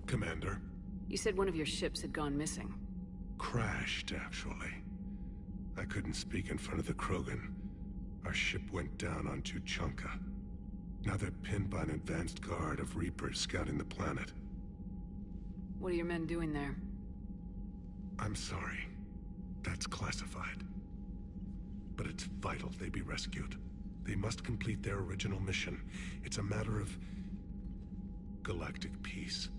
Commander. You said one of your ships had gone missing. Crashed, actually. I couldn't speak in front of the Krogan. Our ship went down on Tuchanka. Now they're pinned by an advanced guard of Reapers scouting the planet. What are your men doing there? I'm sorry. That's classified. But it's vital they be rescued. They must complete their original mission. It's a matter of galactic peace.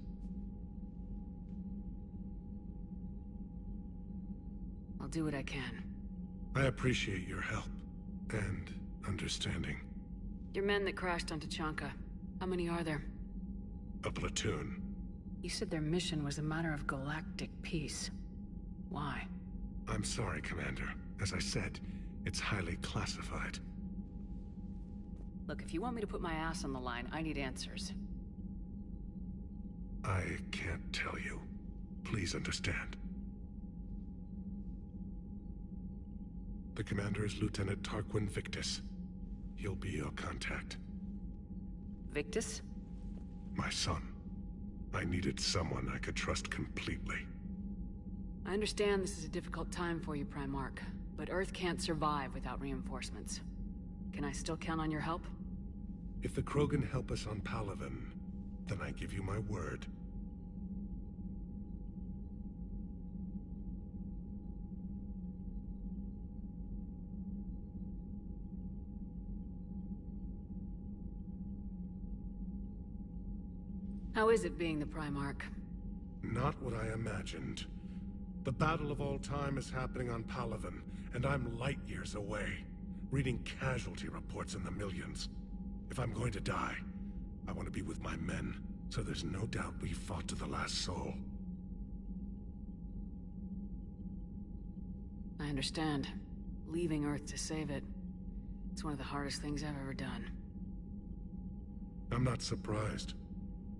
I'll do what I can. I appreciate your help and understanding. Your men that crashed on Tuchanka, how many are there? A platoon. You said their mission was a matter of galactic peace. Why? I'm sorry, Commander. As I said, it's highly classified. Look, if you want me to put my ass on the line, I need answers. I can't tell you. Please understand. The commander is Lieutenant Tarquin Victus. He'll be your contact. Victus? My son. I needed someone I could trust completely. I understand this is a difficult time for you, Primarch, but Earth can't survive without reinforcements. Can I still count on your help? If the Krogan help us on Palaven, then I give you my word. How is it being the Primarch? Not what I imagined. The battle of all time is happening on Palaven, and I'm light years away, reading casualty reports in the millions. If I'm going to die, I want to be with my men, so there's no doubt we fought to the last soul. I understand. Leaving Earth to save it. It's one of the hardest things I've ever done. I'm not surprised.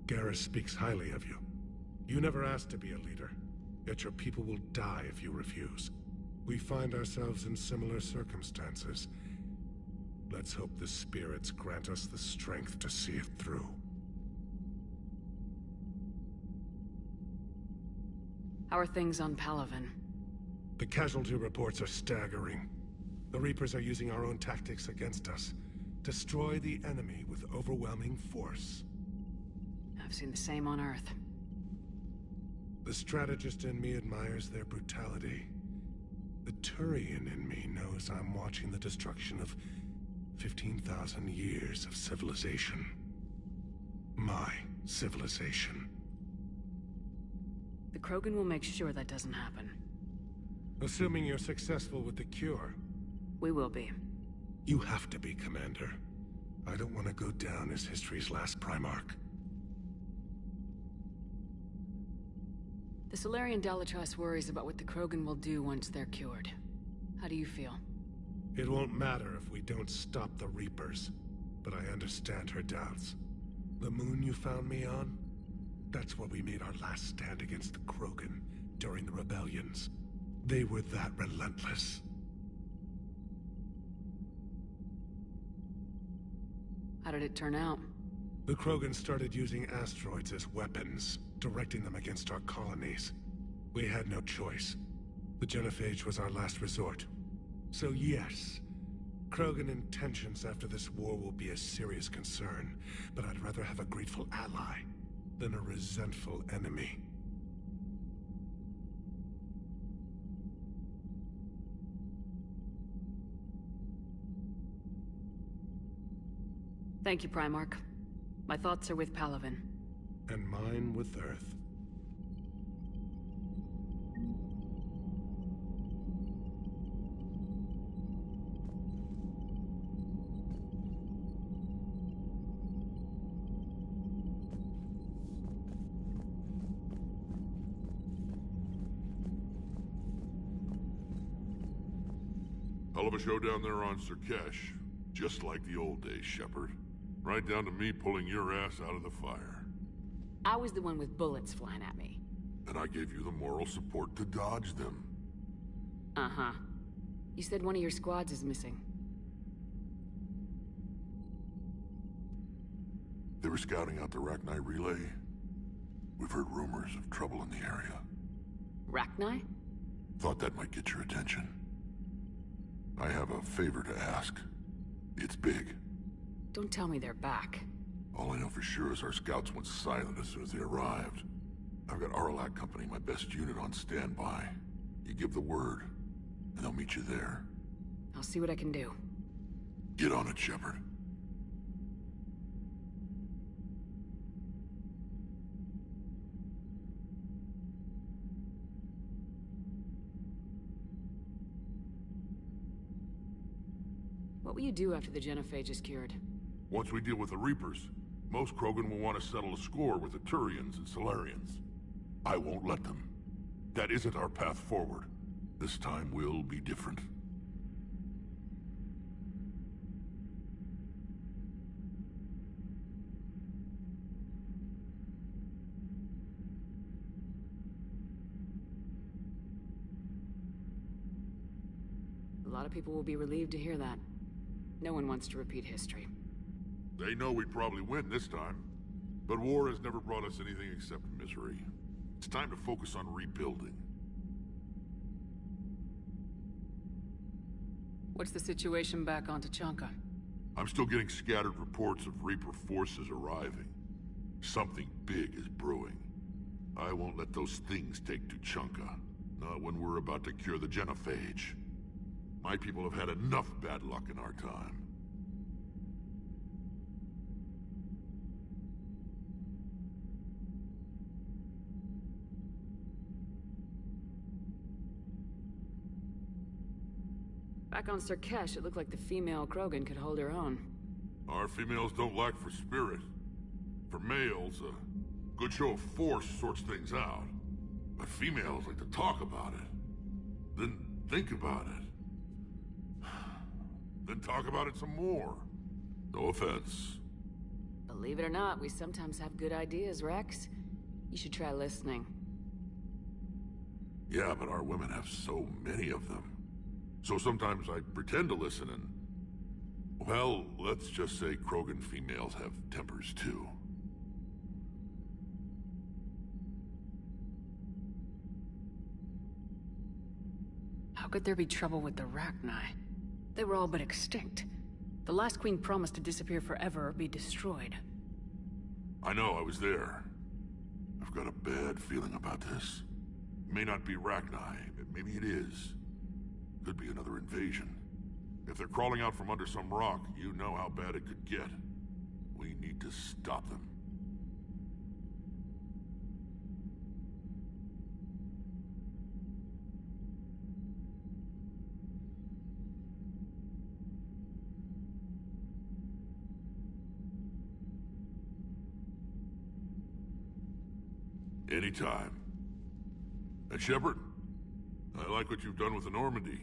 Garrus speaks highly of you. You never asked to be a leader, yet your people will die if you refuse. We find ourselves in similar circumstances. Let's hope the spirits grant us the strength to see it through. How are things on Palaven? The casualty reports are staggering. The Reapers are using our own tactics against us. Destroy the enemy with overwhelming force. I've seen the same on Earth. The strategist in me admires their brutality. The Turian in me knows I'm watching the destruction of 15,000 years of civilization. My civilization. The Krogan will make sure that doesn't happen. Assuming you're successful with the cure. We will be. You have to be, Commander. I don't want to go down as history's last Primarch. The Solarian Dalatrass worries about what the Krogan will do once they're cured. How do you feel? It won't matter if we don't stop the Reapers, but I understand her doubts. The moon you found me on? That's where we made our last stand against the Krogan during the rebellions. They were that relentless. How did it turn out? The Krogan started using asteroids as weapons, directing them against our colonies. We had no choice. The genophage was our last resort. So yes, Krogan intentions after this war will be a serious concern, but I'd rather have a grateful ally than a resentful enemy. Thank you, Primarch. My thoughts are with Palaven. And mine with Earth. Hell of a show down there on Surkesh. Just like the old days, Shepard. Right down to me pulling your ass out of the fire. I was the one with bullets flying at me. And I gave you the moral support to dodge them. Uh-huh. You said one of your squads is missing. They were scouting out the Rachni relay. We've heard rumors of trouble in the area. Rachni? Thought that might get your attention. I have a favor to ask. It's big. Don't tell me they're back. All I know for sure is our scouts went silent as soon as they arrived. I've got Aralac Company, my best unit, on standby. You give the word, and they'll meet you there. I'll see what I can do. Get on it, Shepard. What will you do after the genophage is cured? Once we deal with the Reapers, most Krogan will want to settle a score with the Turians and Solarians. I won't let them. That isn't our path forward. This time will be different. A lot of people will be relieved to hear that. No one wants to repeat history. They know we'd probably win this time. But war has never brought us anything except misery. It's time to focus on rebuilding. What's the situation back on Tuchanka? I'm still getting scattered reports of Reaper forces arriving. Something big is brewing. I won't let those things take Tuchanka. Not when we're about to cure the genophage. My people have had enough bad luck in our time. Back on Surkesh, it looked like the female Krogan could hold her own. Our females don't lack for spirit. For males, a good show of force sorts things out. But females like to talk about it. Then think about it. Then talk about it some more. No offense. Believe it or not, we sometimes have good ideas, Rex. You should try listening. Yeah, but our women have so many of them. So sometimes I pretend to listen and... Well, let's just say Krogan females have tempers too. How could there be trouble with the Rachni? They were all but extinct. The last queen promised to disappear forever or be destroyed. I know, I was there. I've got a bad feeling about this. It may not be Rachni, maybe it is. Could be another invasion. If they're crawling out from under some rock, you know how bad it could get. We need to stop them. Anytime. And Shepard, I like what you've done with the Normandy.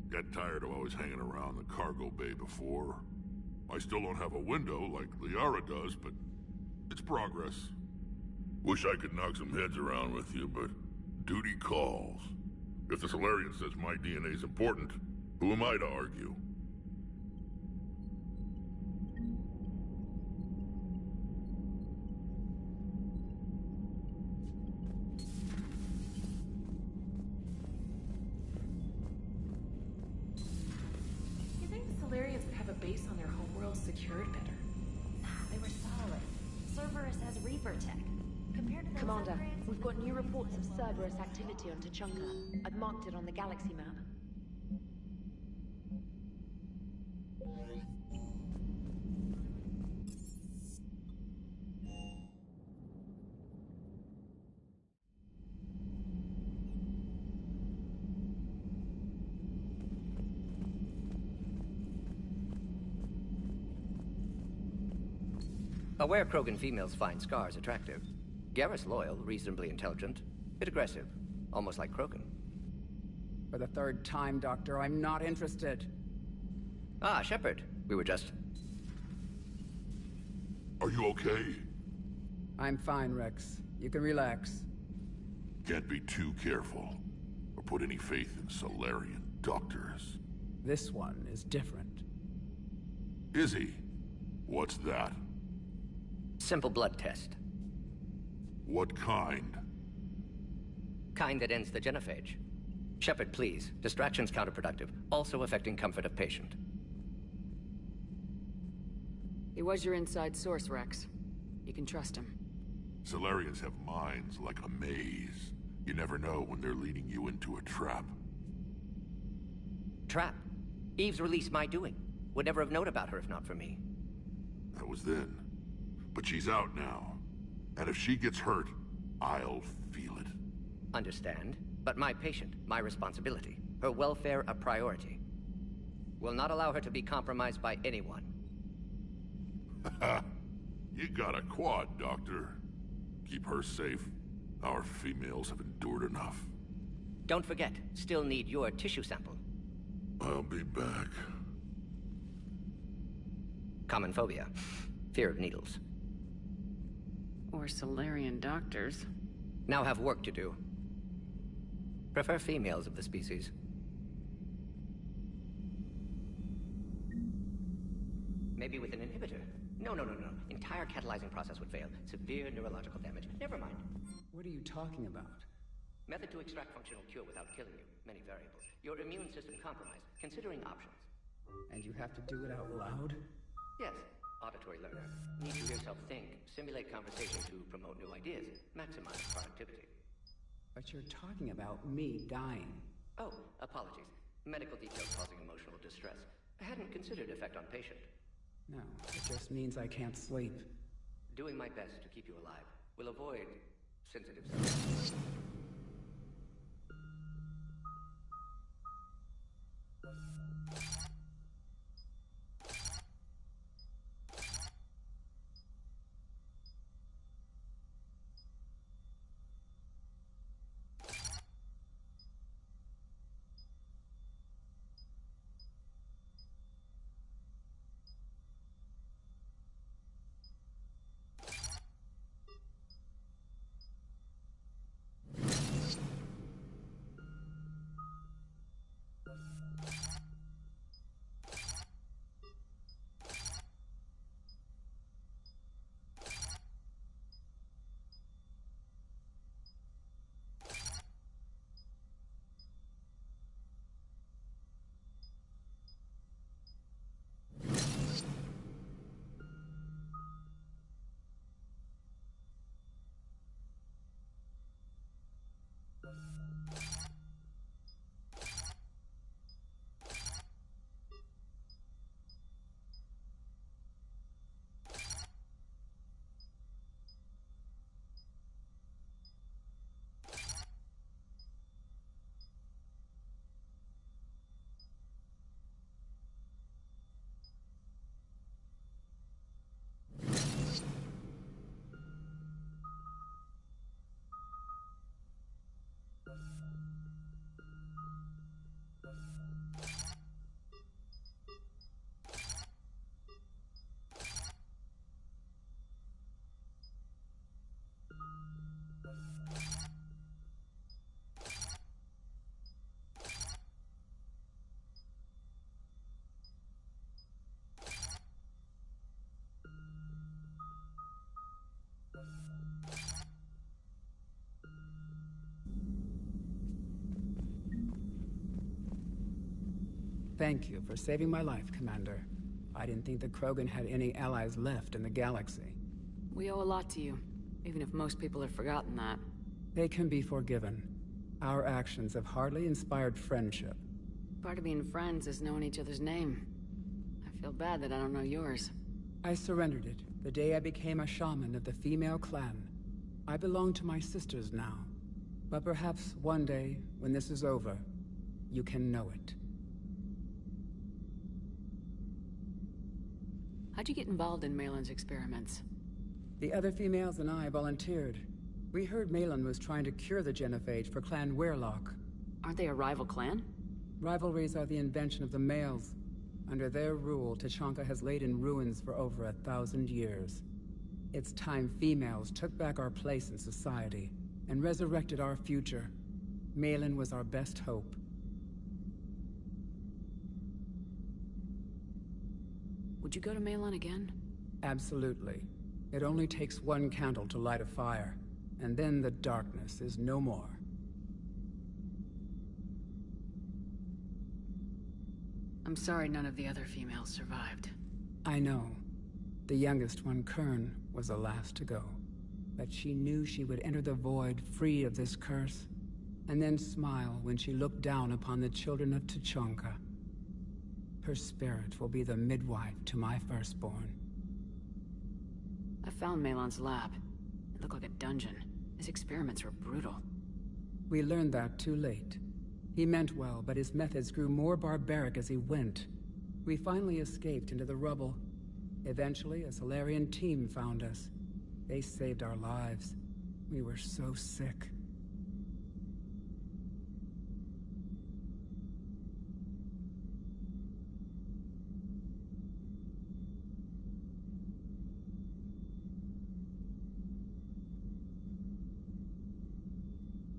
Got tired of always hanging around the cargo bay before. I still don't have a window like Liara does, but it's progress. Wish I could knock some heads around with you, but duty calls. If the Solarian says my DNA's important, who am I to argue? Base on their homeworld secured better. They were solid. Cerberus has Reaper tech. Compared to those Commander, upgrades, we've got new reports of Cerberus activity on Tuchanka. I've marked it on the galaxy map. Aware Krogan females find scars attractive. Garrus loyal, reasonably intelligent, bit aggressive, almost like Krogan. For the third time, Doctor, I'm not interested. Ah, Shepard. We were just... Are you okay? I'm fine, Rex. You can relax. Can't be too careful, or put any faith in Solarian doctors. This one is different. Is he? What's that? Simple blood test. What kind? Kind that ends the genophage. Shepard, please. Distraction's counterproductive, also affecting comfort of patient. He was your inside source, Rex. You can trust him. Solarians have minds like a maze. You never know when they're leading you into a trap. Trap? Eve's release my doing. Would never have known about her if not for me. That was then. But she's out now. And if she gets hurt, I'll feel it. Understand. But my patient, my responsibility. Her welfare a priority. Will not allow her to be compromised by anyone. You got a quad, Doctor. Keep her safe. Our females have endured enough. Don't forget, still need your tissue sample. I'll be back. Common phobia. Fear of needles. Or Solarian doctors. Now have work to do. Prefer females of the species. Maybe with an inhibitor. No. Entire catalyzing process would fail. Severe neurological damage. Never mind. What are you talking about? Method to extract functional cure without killing you. Many variables. Your immune system compromised. Considering options. And you have to do it out loud? Yes. Auditory learner. Need to hear yourself think. Simulate conversation to promote new ideas. Maximize productivity. But you're talking about me dying. Oh, apologies. Medical details causing emotional distress. I hadn't considered effect on patient. No, it just means I can't sleep. Doing my best to keep you alive. Will avoid sensitive subjects. Thank you for saving my life, Commander. I didn't think the Krogan had any allies left in the galaxy. We owe a lot to you, even if most people have forgotten that. They can be forgiven. Our actions have hardly inspired friendship. Part of being friends is knowing each other's name. I feel bad that I don't know yours. I surrendered it the day I became a shaman of the female clan. I belong to my sisters now. But perhaps one day, when this is over, you can know it. How'd you get involved in Malin's experiments? The other females and I volunteered. We heard Malin was trying to cure the genophage for Clan Weirlock. Aren't they a rival clan? Rivalries are the invention of the males. Under their rule, Tachanka has laid in ruins for over 1,000 years. It's time females took back our place in society and resurrected our future. Malin was our best hope. Would you go to Malin again? Absolutely. It only takes one candle to light a fire. and then the darkness is no more. I'm sorry none of the other females survived. I know. The youngest one, Kern, was the last to go. But she knew she would enter the void free of this curse, and then smile when she looked down upon the children of Tuchanka. Her spirit will be the midwife to my firstborn. I found Malon's lab. It looked like a dungeon. His experiments were brutal. We learned that too late. He meant well, but his methods grew more barbaric as he went. We finally escaped into the rubble. Eventually, a Solarian team found us. They saved our lives. We were so sick.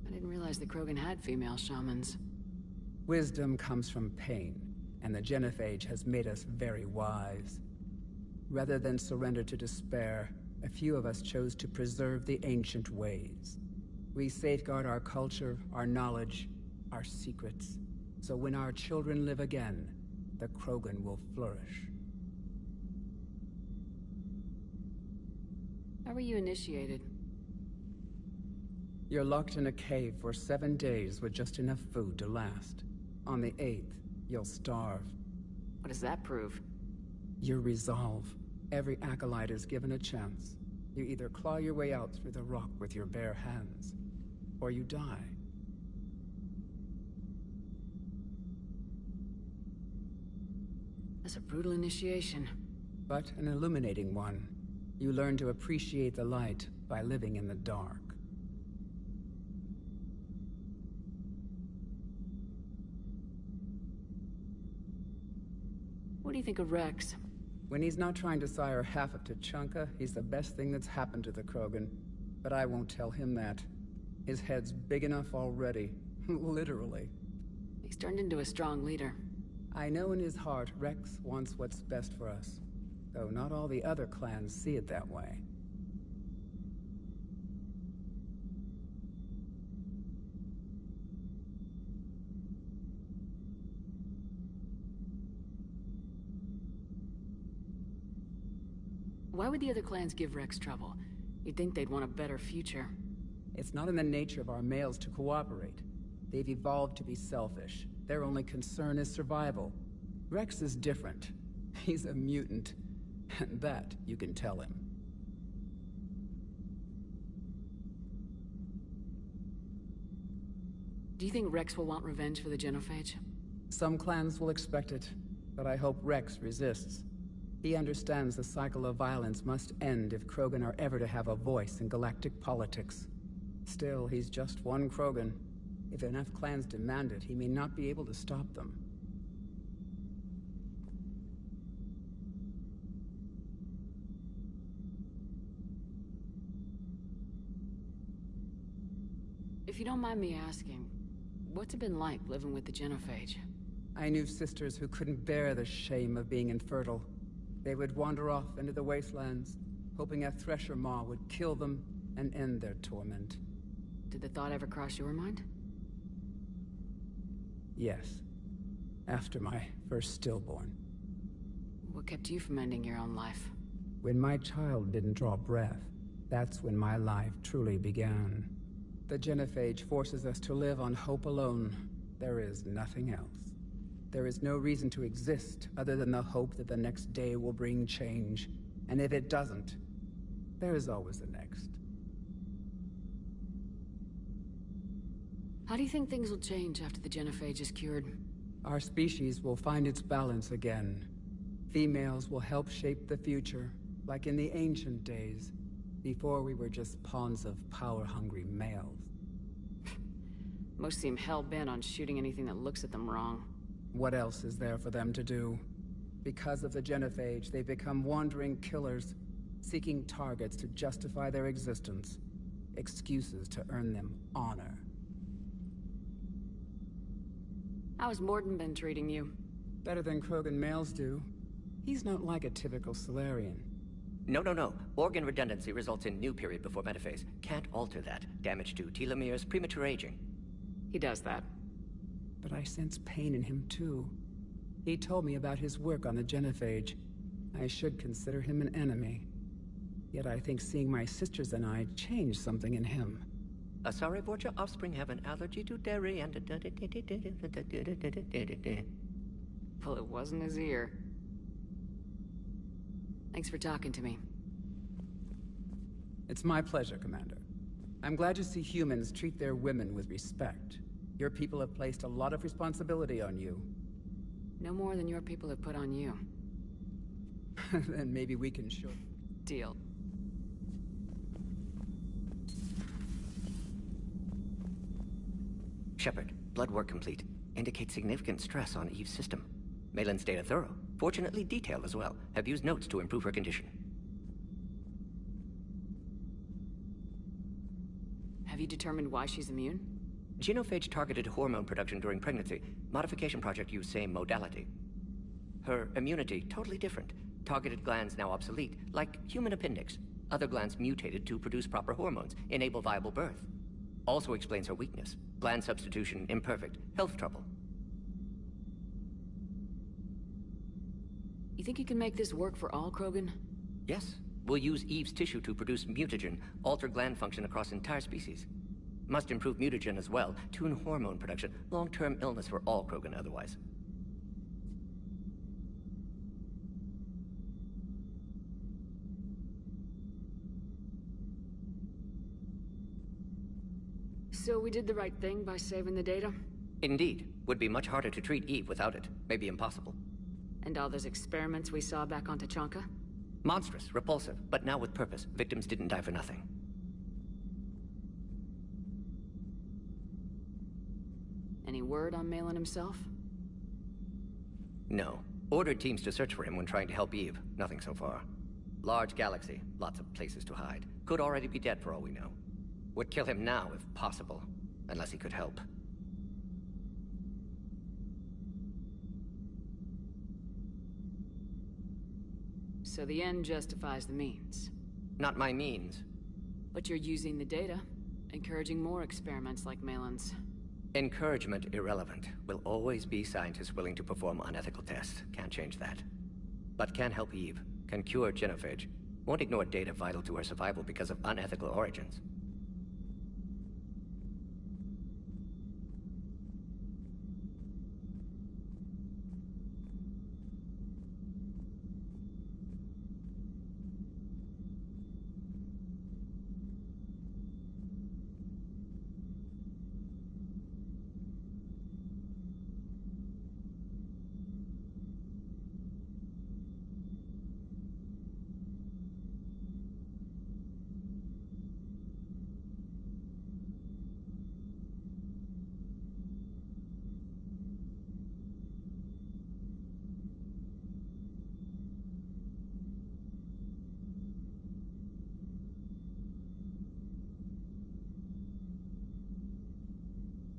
I didn't realize the Krogan had female shamans. Wisdom comes from pain, and the Genophage has made us very wise. Rather than surrender to despair, a few of us chose to preserve the ancient ways. We safeguard our culture, our knowledge, our secrets. So when our children live again, the Krogan will flourish. How were you initiated? You're locked in a cave for 7 days with just enough food to last. On the 8th, you'll starve. What does that prove? Your resolve. Every acolyte is given a chance. You either claw your way out through the rock with your bare hands, or you die. That's a brutal initiation. But an illuminating one. You learn to appreciate the light by living in the dark. What do you think of Rex? When he's not trying to sire half of Tuchanka, he's the best thing that's happened to the Krogan. But I won't tell him that. His head's big enough already. Literally. He's turned into a strong leader. I know in his heart Rex wants what's best for us. Though not all the other clans see it that way. Why would the other clans give Rex trouble? You'd think they'd want a better future. It's not in the nature of our males to cooperate. They've evolved to be selfish. Their only concern is survival. Rex is different. He's a mutant. And that you can tell him. Do you think Rex will want revenge for the Genophage? Some clans will expect it, but I hope Rex resists. He understands the cycle of violence must end if Krogan are ever to have a voice in galactic politics. Still, he's just one Krogan. If enough clans demand it, he may not be able to stop them. If you don't mind me asking, what's it been like living with the Genophage? I knew sisters who couldn't bear the shame of being infertile. They would wander off into the wastelands, hoping a Thresher Maw would kill them and end their torment. Did the thought ever cross your mind? Yes. After my first stillborn. What kept you from ending your own life? When my child didn't draw breath, that's when my life truly began. The Genophage forces us to live on hope alone. There is nothing else. There is no reason to exist other than the hope that the next day will bring change. And if it doesn't, there is always the next. How do you think things will change after the Genophage is cured? Our species will find its balance again. Females will help shape the future, like in the ancient days, before we were just pawns of power-hungry males. Most seem hell-bent on shooting anything that looks at them wrong. What else is there for them to do? Because of the Genophage, they become wandering killers, seeking targets to justify their existence, excuses to earn them honor. How has Morden been treating you? Better than Krogan males do. He's not like a typical Solarian. No. Organ redundancy results in new period before metaphase. Can't alter that. Damage to telomeres, premature aging. He does that. But I sense pain in him too. He told me about his work on the genophage. I should consider him an enemy. Yet I think seeing my sisters and I changed something in him. Sorry, but your offspring have an allergy to dairy and... Well, it wasn't his ear. Thanks for talking to me. It's my pleasure, Commander. I'm glad to see humans treat their women with respect. Your people have placed a lot of responsibility on you. No more than your people have put on you. Then maybe we can show... Deal. Shepard, blood work complete. Indicates significant stress on Eve's system. Malin's data thorough. Fortunately detailed as well. Have used notes to improve her condition. Have you determined why she's immune? Genophage targeted hormone production during pregnancy. Modification project used same modality. Her immunity, totally different. Targeted glands now obsolete, like human appendix. Other glands mutated to produce proper hormones, enable viable birth. Also explains her weakness. Gland substitution imperfect. Health trouble. You think you can make this work for all Krogan? Yes. We'll use Eve's tissue to produce mutagen, alter gland function across entire species. Must improve mutagen as well, tune hormone production, long-term illness for all Krogan otherwise. So we did the right thing by saving the data? Indeed. Would be much harder to treat Eve without it. Maybe impossible. And all those experiments we saw back on Tachanka? Monstrous, repulsive, but now with purpose. Victims didn't die for nothing. Any word on Malin himself? No. Ordered teams to search for him when trying to help Eve. Nothing so far. Large galaxy. Lots of places to hide. Could already be dead for all we know. Would kill him now if possible. Unless he could help. So the end justifies the means. Not my means. But you're using the data, encouraging more experiments like Malin's. Encouragement irrelevant. Will always be scientists willing to perform unethical tests. Can't change that. But can help Eve. Can cure genophage. Won't ignore data vital to her survival because of unethical origins.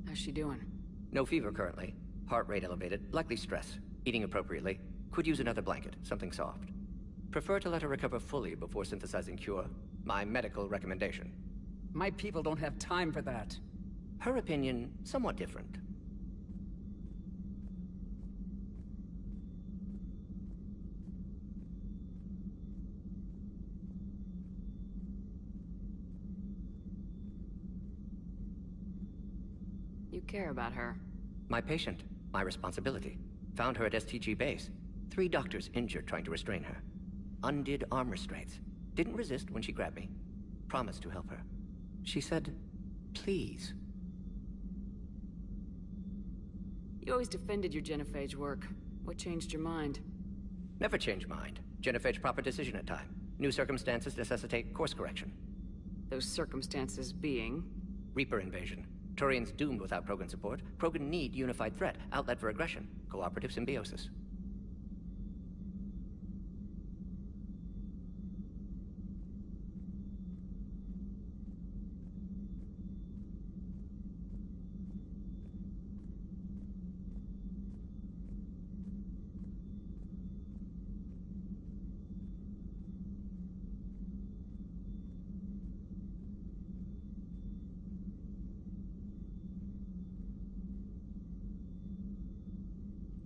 How's she doing? No fever currently. Heart rate elevated, likely stress. Eating appropriately. Could use another blanket, something soft. Prefer to let her recover fully before synthesizing cure. My medical recommendation. My people don't have time for that. Her opinion, somewhat different. You care about her. My patient. My responsibility. Found her at STG base. 3 doctors injured trying to restrain her. Undid arm restraints. Didn't resist when she grabbed me. Promised to help her. She said, please. You always defended your genophage work. What changed your mind? Never change mind. Genophage proper decision at time. New circumstances necessitate course correction. Those circumstances being? Reaper invasion. Turians doomed without Krogan support. Krogan need unified threat. Outlet for aggression. Cooperative symbiosis.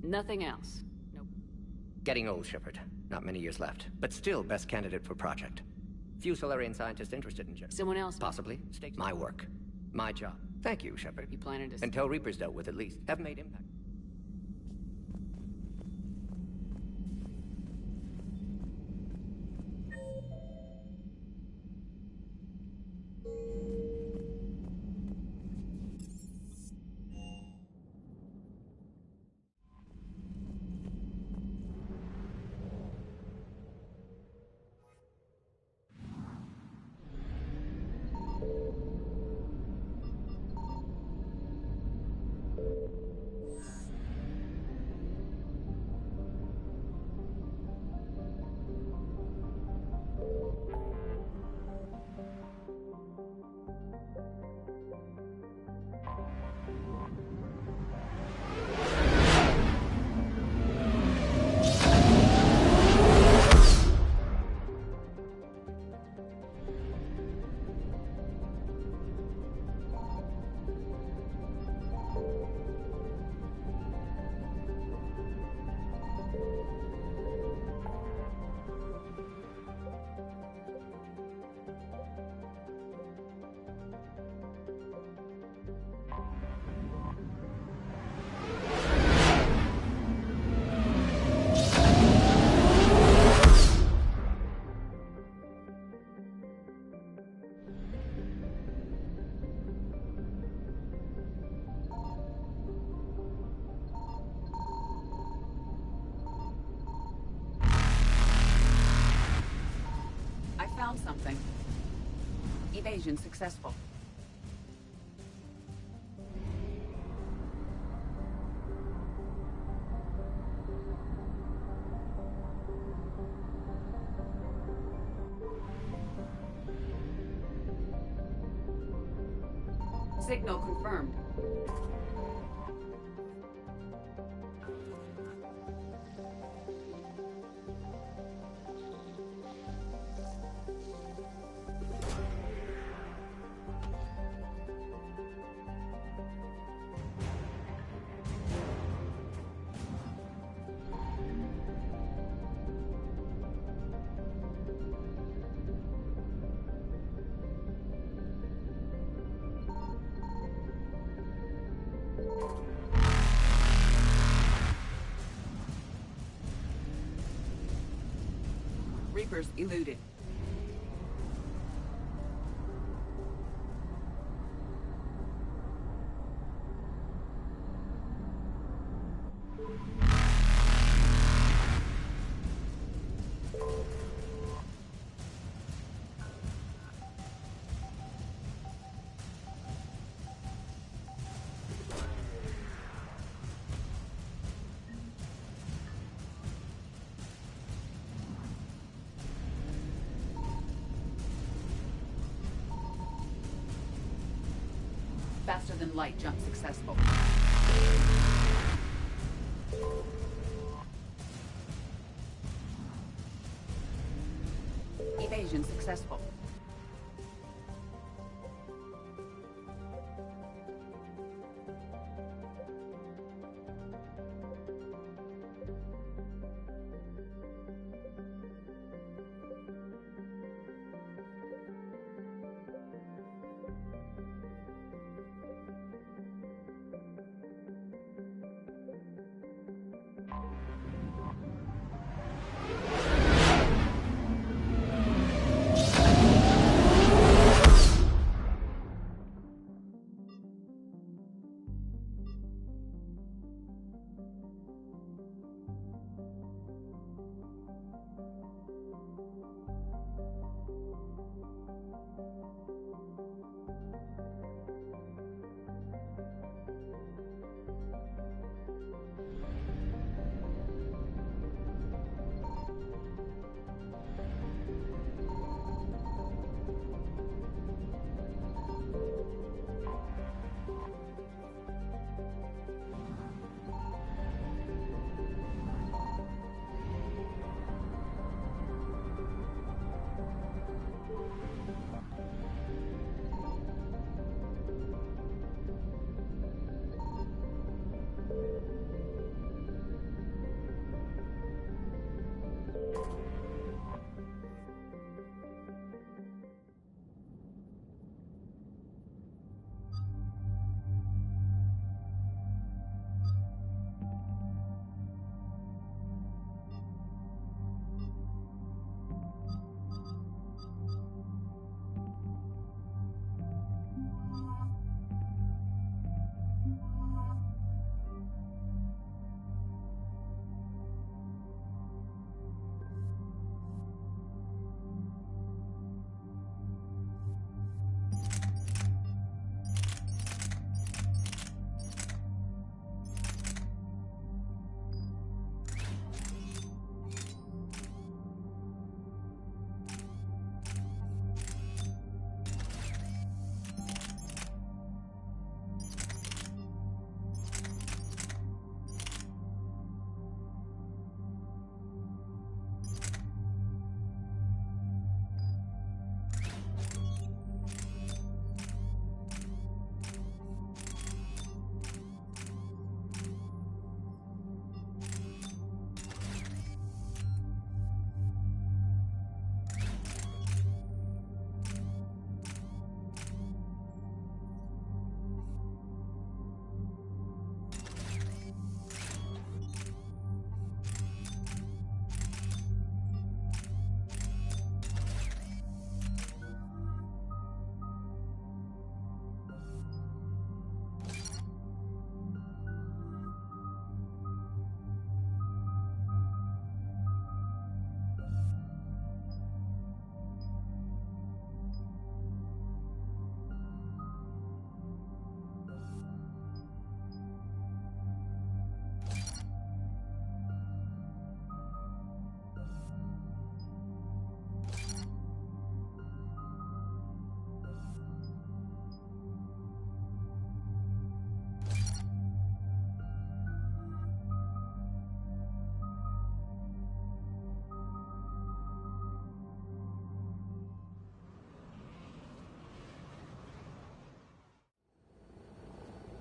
Nothing else? Nope. Getting old, Shepard. Not many years left, but still best candidate for project. Few Solarian scientists interested in Shepard. Someone else? Possibly. My work. My job. Thank you, Shepard. You planning to... Until Reapers dealt with, at least. Have made impact. Found something. Evasion successful. Signal confirmed. Reapers eluded. Faster than light jump successful. Evasion successful.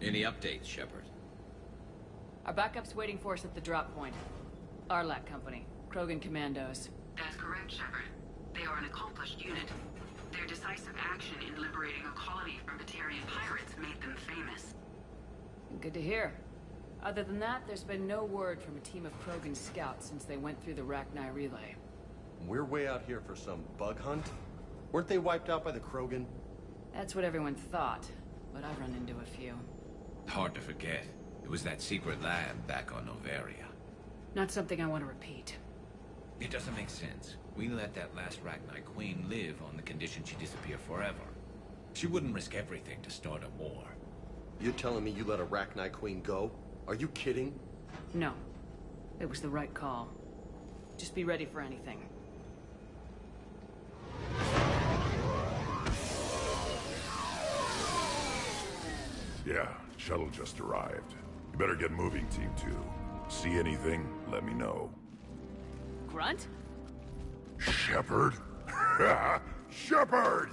Any updates, Shepard? Our backup's waiting for us at the drop point. Arlac Company, Krogan Commandos. That's correct, Shepard. They are an accomplished unit. Their decisive action in liberating a colony from Batarian pirates made them famous. Good to hear. Other than that, there's been no word from a team of Krogan scouts since they went through the Rachni relay. We're way out here for some bug hunt? Weren't they wiped out by the Krogan? That's what everyone thought, but I've run into a few. Hard to forget. It was that secret lab back on Noveria. Not something I want to repeat. It doesn't make sense. We let that last Rachni Queen live on the condition she disappear forever. She wouldn't risk everything to start a war. You're telling me you let a Rachni Queen go? Are you kidding? No. It was the right call. Just be ready for anything. Yeah, shuttle just arrived. You better get moving, Team 2. See anything, let me know. Grunt? Shepard? Shepard!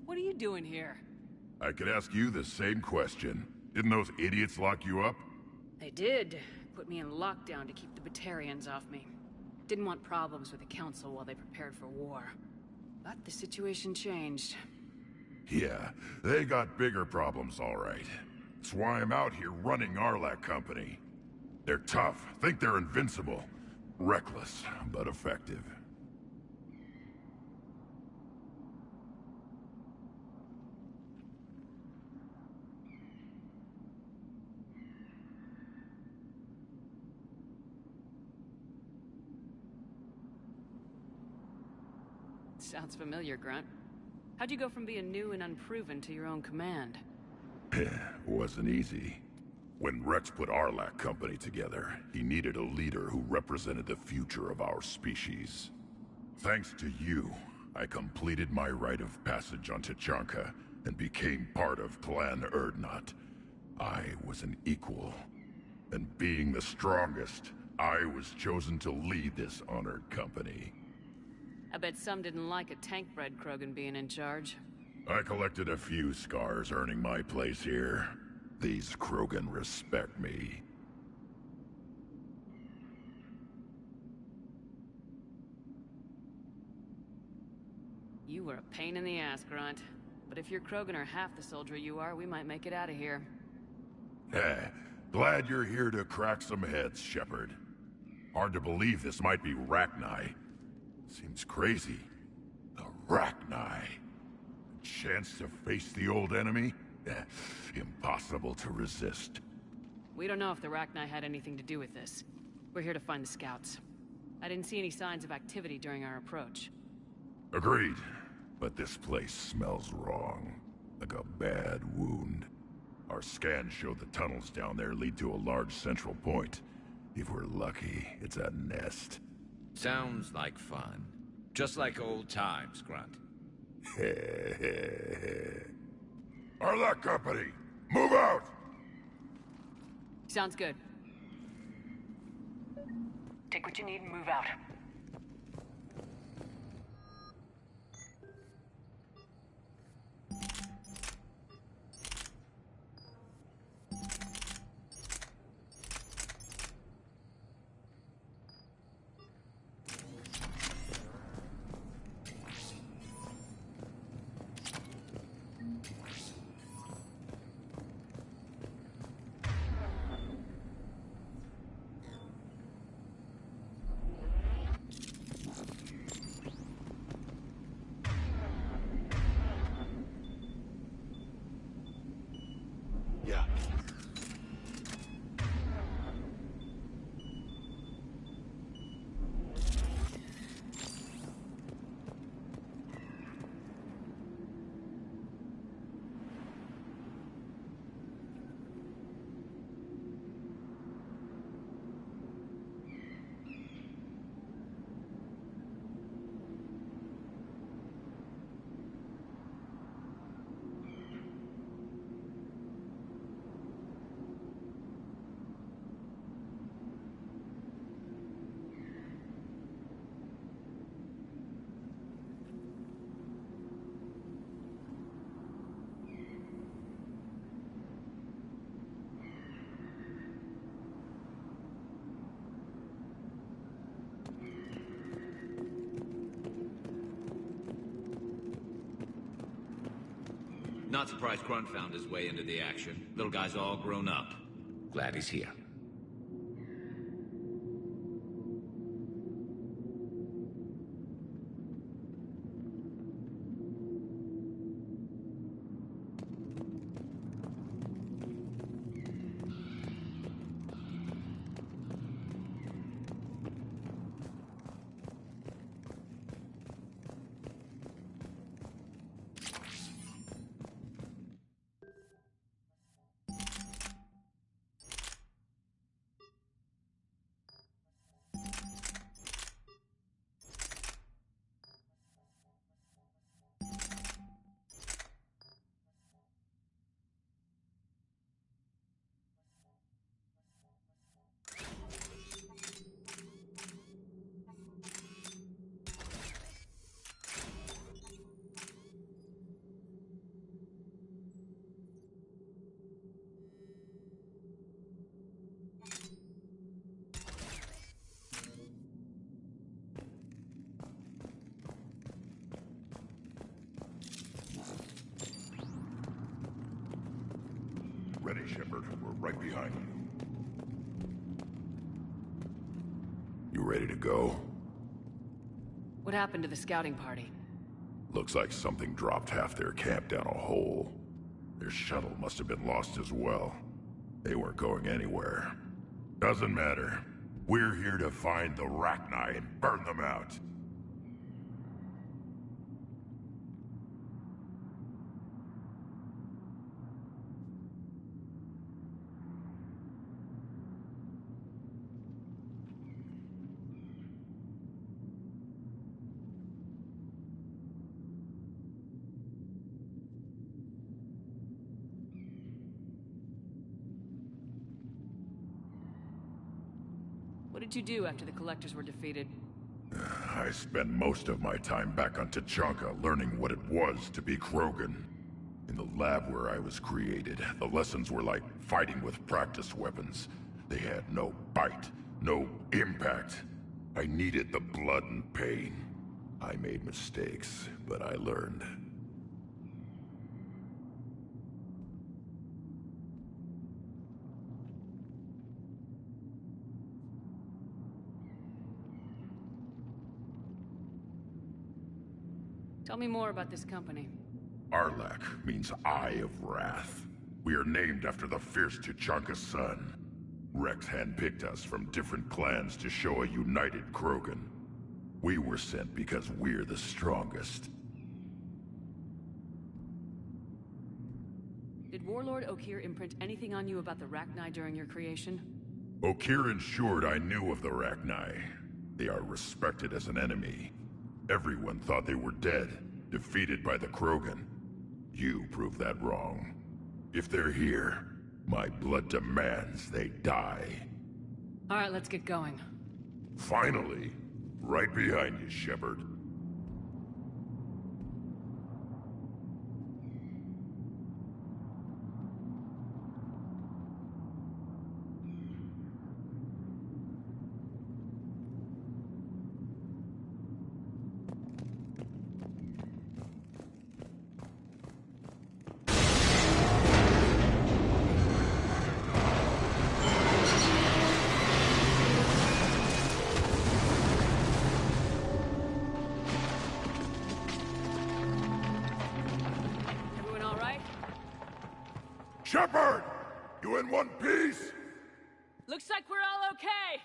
What are you doing here? I could ask you the same question. Didn't those idiots lock you up? They did. Put me in lockdown to keep the Batarians off me. Didn't want problems with the Council while they prepared for war. But the situation changed. Yeah, they got bigger problems, all right. That's why I'm out here running Arlac Company. They're tough, think they're invincible. Reckless, but effective. Sounds familiar, Grunt. How'd you go from being new and unproven to your own command? Wasn't easy. When Rex put Arlac Company together, he needed a leader who represented the future of our species. Thanks to you, I completed my rite of passage on Tachanka and became part of Clan Urdnot. I was an equal. And being the strongest, I was chosen to lead this honored company. I bet some didn't like a tank-bred Krogan being in charge. I collected a few scars earning my place here. These Krogan respect me. You were a pain in the ass, Grunt. But if your Krogan are half the soldier you are, we might make it out of here. Glad you're here to crack some heads, Shepard. Hard to believe this might be Rachni. Seems crazy. The Rachni. Chance to face the old enemy? Impossible to resist. We don't know if the Rachni had anything to do with this. We're here to find the scouts. I didn't see any signs of activity during our approach. Agreed. But this place smells wrong. Like a bad wound. Our scans show the tunnels down there lead to a large central point. If we're lucky, it's a nest. Sounds like fun. Just like old times, Grunt. Arlac Company, move out! Sounds good. Take what you need and move out. Not surprised Grunt found his way into the action. Little guy's all grown up. Glad he's here. Ready, Shepard. We're right behind you. You ready to go? What happened to the scouting party? Looks like something dropped half their camp down a hole. Their shuttle must have been lost as well. They weren't going anywhere. Doesn't matter. We're here to find the Rachni and burn them out. What did you do after the Collectors were defeated? I spent most of my time back on Tachanka learning what it was to be Krogan. In the lab where I was created, the lessons were like fighting with practice weapons. They had no bite, no impact. I needed the blood and pain. I made mistakes, but I learned. Tell me more about this company. Arlak means Eye of Wrath. We are named after the fierce Tachanka sun. Rex handpicked us from different clans to show a united Krogan. We were sent because we're the strongest. Did Warlord Okeer imprint anything on you about the Rachni during your creation? Okeer ensured I knew of the Rachni. They are respected as an enemy. Everyone thought they were dead, defeated by the Krogan. You proved that wrong. If they're here, my blood demands they die. All right, let's get going. Finally! Right behind you, Shepard. Shepard! You in one piece? Looks like we're all okay.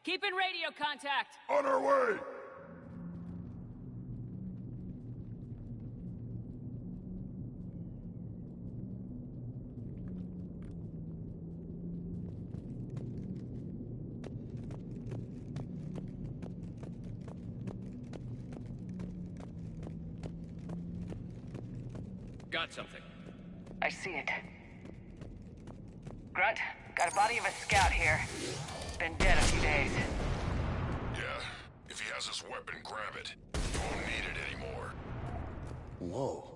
Keep in radio contact. On our way! Got something. I see it. Grunt, got a body of a scout here. Been dead a few days. Yeah, if he has his weapon, grab it. You won't need it anymore. Whoa.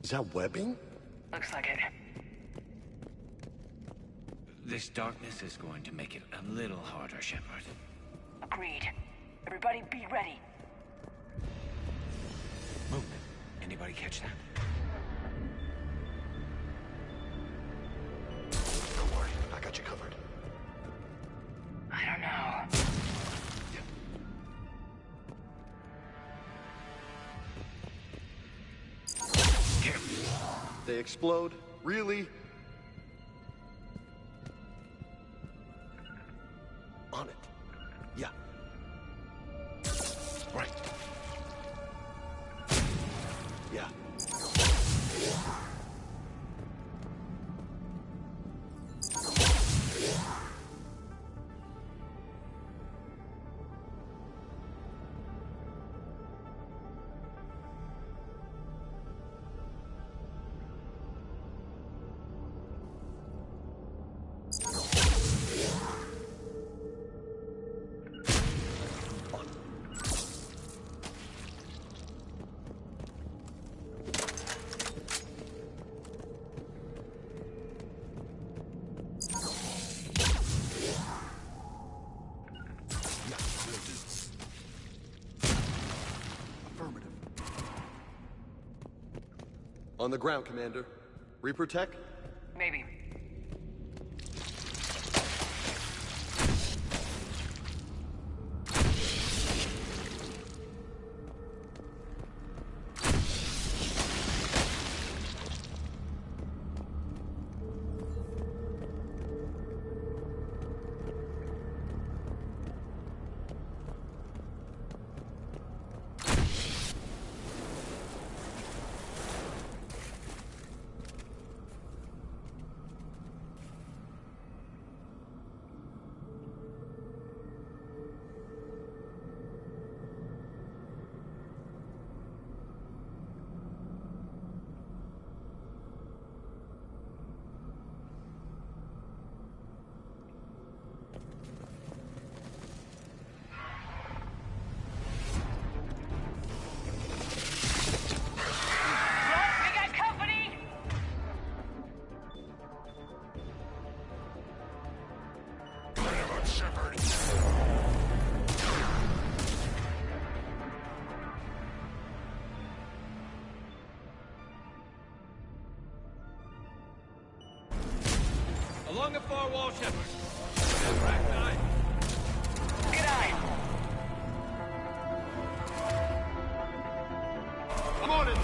Is that webbing? Looks like it. This darkness is going to make it a little harder, Shepard. Agreed. Everybody be ready. Movement. Anybody catch that? They explode? Really? On it. Yeah. Right. Yeah. On the ground, Commander. Reaper tech? Maybe. Shepard! Along the far wall, Shepard. Rack 9. Good eye. I'm on it!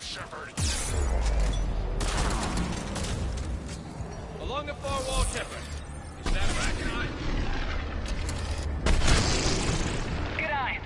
Shepard! Along the far wall, Shepard. Is that Rack 9? Good eye.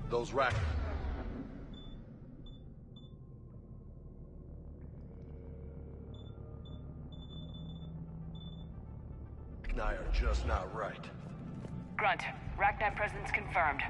Those rack. Now are just not right. Grunt, Racknet presence confirmed.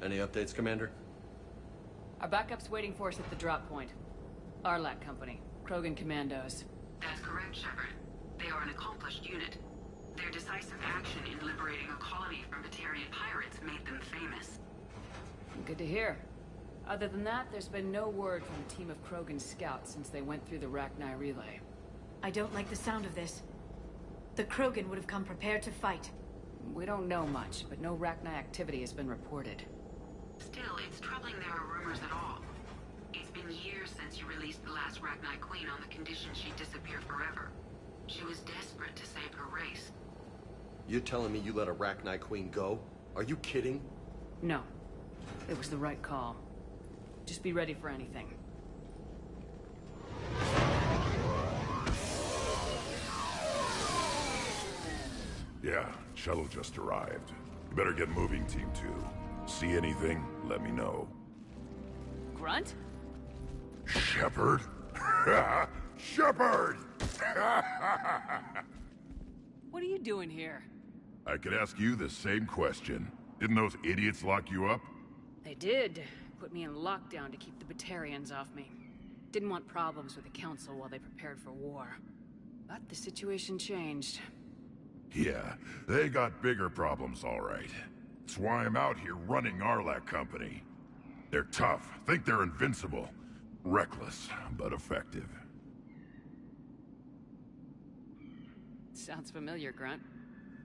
Any updates, Commander? Our backup's waiting for us at the drop point. Arlac Company, Krogan Commandos. That's correct, Shepard. They are an accomplished unit. Their decisive action in liberating a colony from Batarian pirates made them famous. Good to hear. Other than that, there's been no word from a team of Krogan scouts since they went through the Rachni relay. I don't like the sound of this. The Krogan would have come prepared to fight. We don't know much, but no Rachni activity has been reported. Still, it's troubling there are rumors at all. It's been years since you released the last Rachni Queen on the condition she'd disappear forever. She was desperate to save her race. You telling me you let a Rachni Queen go? Are you kidding? No. It was the right call. Just be ready for anything. Yeah, shuttle just arrived. You better get moving, Team 2. See anything, let me know. Grunt? Shepard? Shepard! What are you doing here? I could ask you the same question. Didn't those idiots lock you up? They did. Put me in lockdown to keep the Batarians off me. Didn't want problems with the Council while they prepared for war. But the situation changed. Yeah, they got bigger problems, all right. That's why I'm out here running Arlac Company. They're tough, think they're invincible. Reckless, but effective. Sounds familiar, Grunt.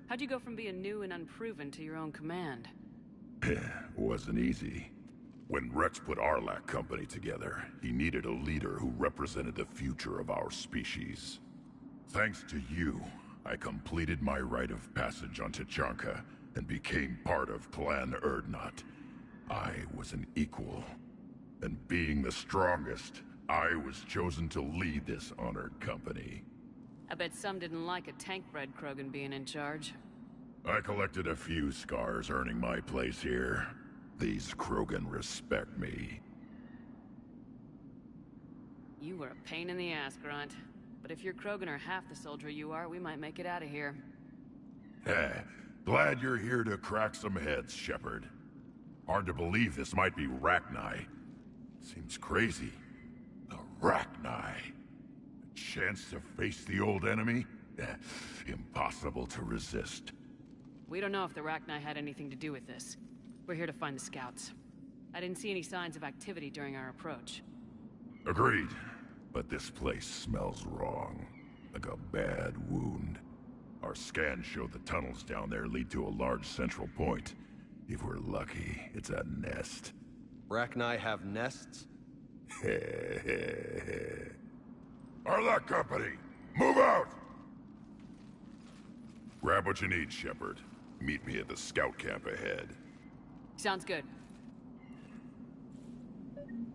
How'd you go from being new and unproven to your own command? Wasn't easy. When Rex put Arlac Company together, he needed a leader who represented the future of our species. Thanks to you, I completed my rite of passage on Tachanka and became part of Clan Erdnot. I was an equal. And being the strongest, I was chosen to lead this honored company. I bet some didn't like a tank-bred Krogan being in charge. I collected a few scars earning my place here. These Krogan respect me. You were a pain in the ass, Grunt. But if your Krogan are half the soldier you are, we might make it out of here. Glad you're here to crack some heads, Shepard. Hard to believe this might be Rachni. Seems crazy. The Rachni. A chance to face the old enemy? Impossible to resist. We don't know if the Rachni had anything to do with this. We're here to find the scouts. I didn't see any signs of activity during our approach. Agreed. But this place smells wrong. Like a bad wound. Our scans show the tunnels down there lead to a large central point. If we're lucky, it's a nest. Rachni have nests? Arlac Company, move out! Grab what you need, Shepard. Meet me at the scout camp ahead. Sounds good.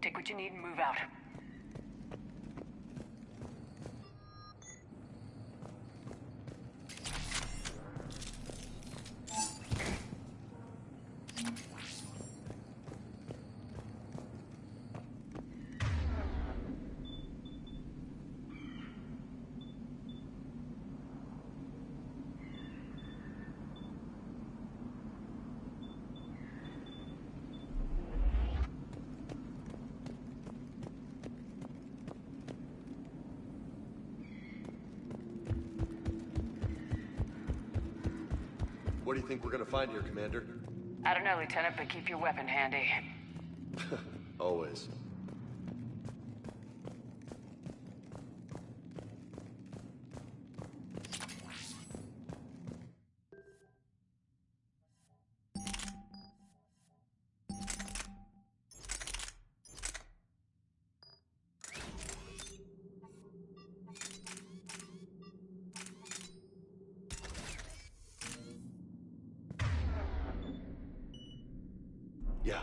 Take what you need and move out. What do you think we're gonna find here, Commander? I don't know, Lieutenant, but keep your weapon handy. Always. Yeah.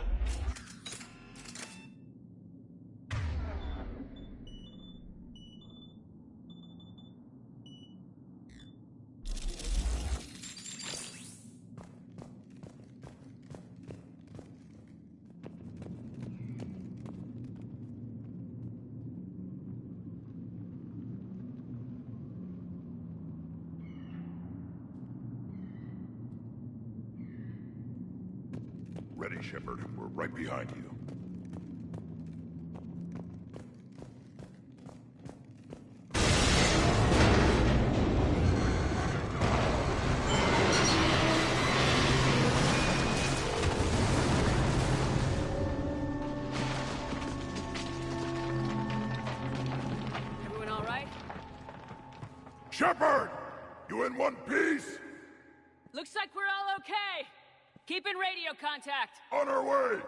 ready, Shepard. We're right behind you. Everyone all right? Shepard! You in one piece? Looks like we're all okay. Keep in radio contact. On our way!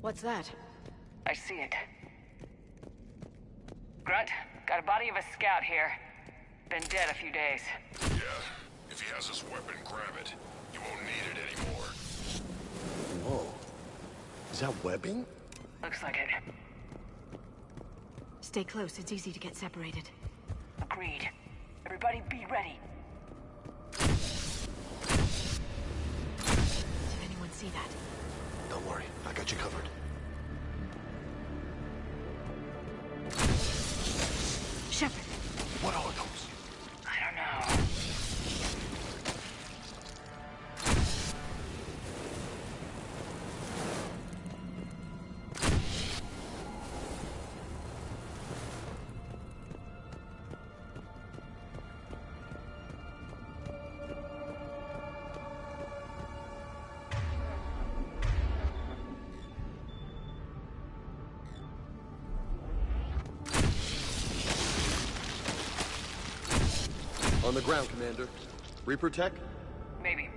What's that? I see it. Grunt, got a body of a scout here. Been dead a few days. Yeah. If he has his weapon, grab it. You won't need it anymore. Whoa. Is that webbing? Looks like it. Stay close, it's easy to get separated. Agreed. Everybody be ready. Did anyone see that? Don't worry, I got you covered. Shepard! What are those? I don't know. On the ground, Commander. Reaper tech? Maybe.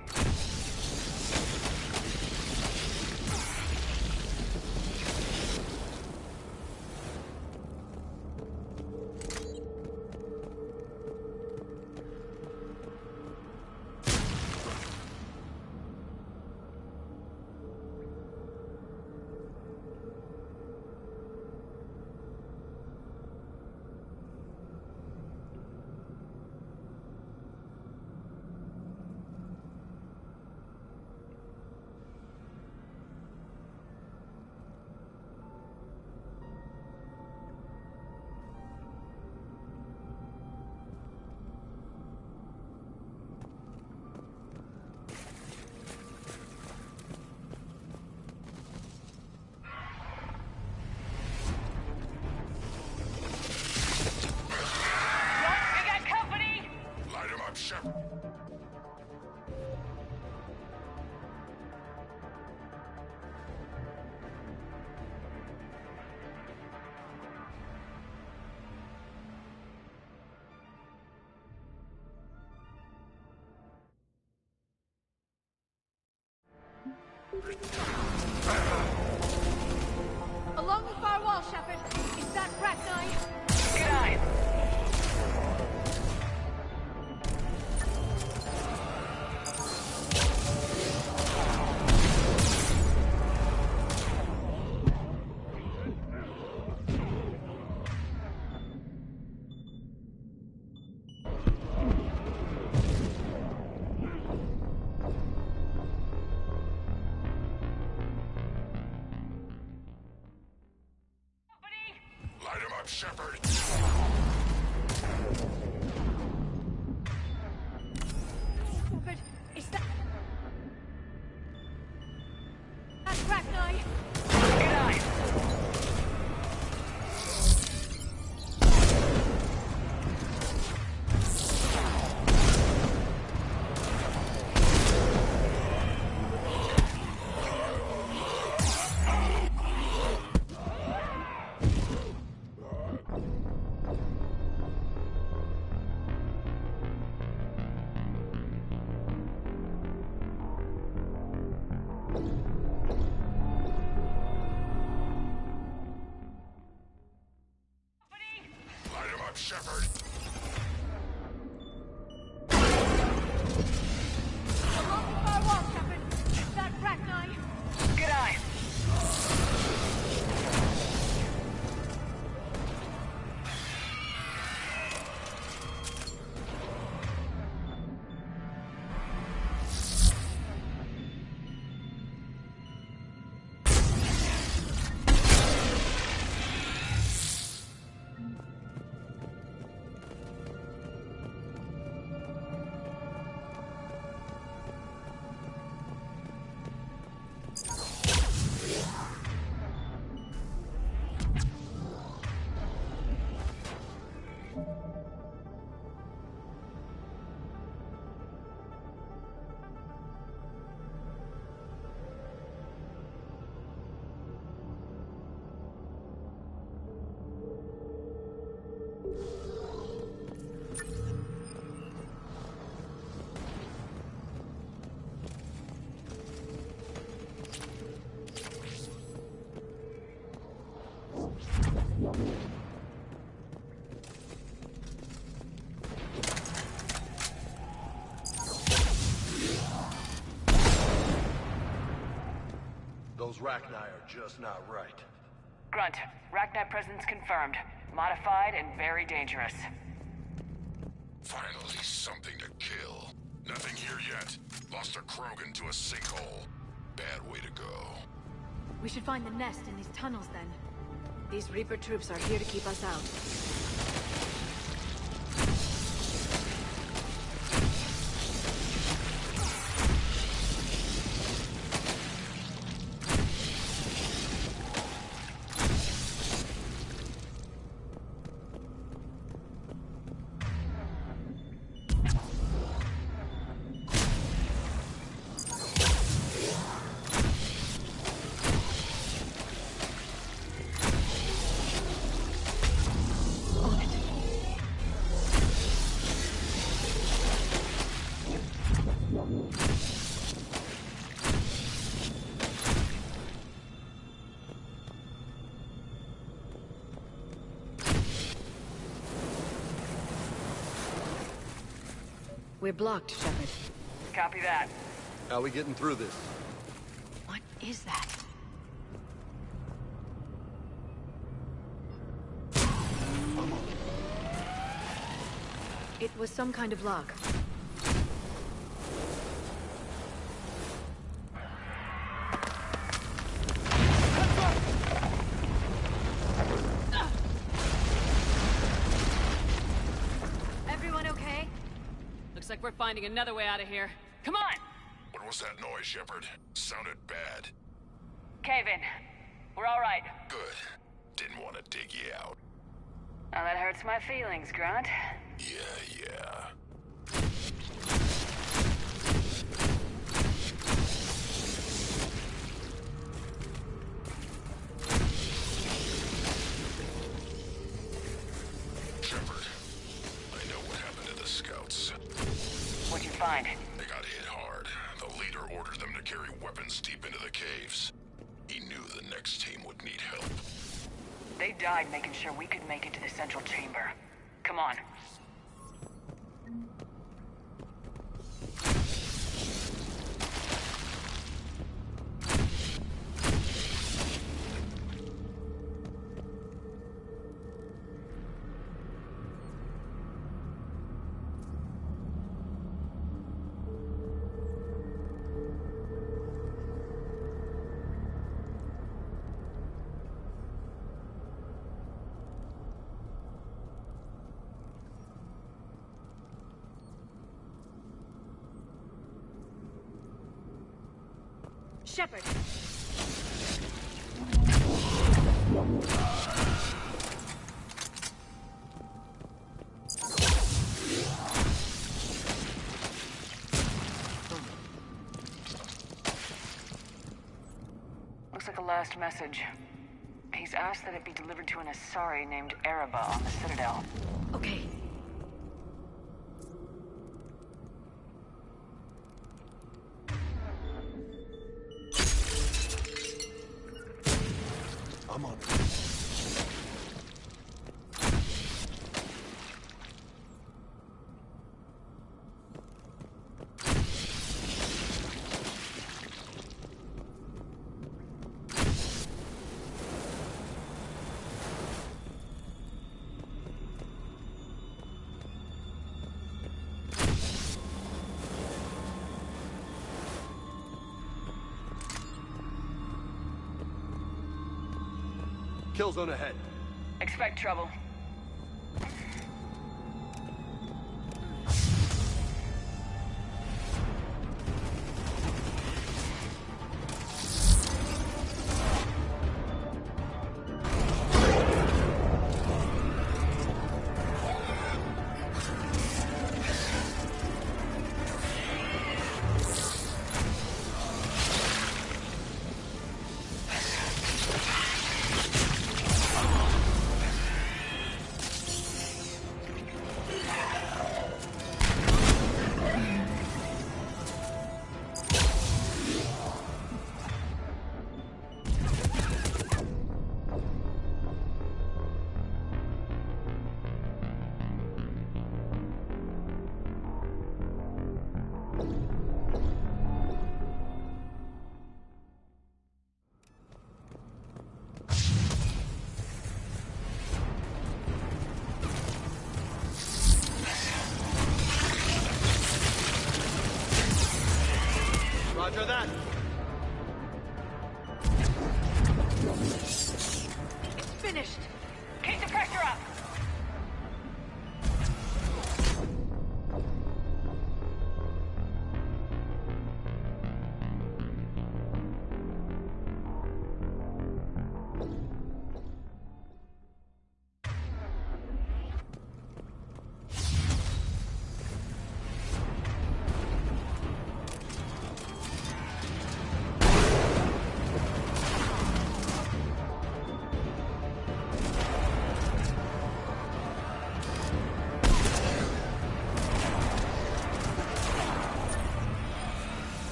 Along the far wall, Shepard. Is that Rachni? Good eye. Light him up, Shepard! Shepard, is that... That's Rachni! Good eye. Light him up, Shepard! Along the far wall, Shepard. That Rachni. Good eye. Those Rachni are just not right. Grunt, Rachni presence confirmed. Modified and very dangerous. Finally, something to kill. Nothing here yet. Lost a Krogan to a sinkhole. Bad way to go. We should find the nest in these tunnels then. These Reaper troops are here to keep us out. We're blocked, Shepard. Copy that. How we getting through this? What is that? It was some kind of lock. Everyone okay? Looks like we're finding another way out of here. Come on! What was that noise, Shepard? Sounded bad. Cave in. We're all right. Good. Didn't want to dig you out. Now that hurts my feelings, Grunt. Yeah. Shepard, I know what happened to the scouts. What'd you find? They got hit hard. The leader ordered them to carry weapons deep into the caves. He knew the next team would need help. They died making sure we could make it to the central chamber. Come on. Shepard! Looks like a last message. He's asked that it be delivered to an Asari named Ereba on the Citadel. Okay. I'm on. Kill zone ahead. Expect trouble. Roger that. It's finished. Keep the pressure up.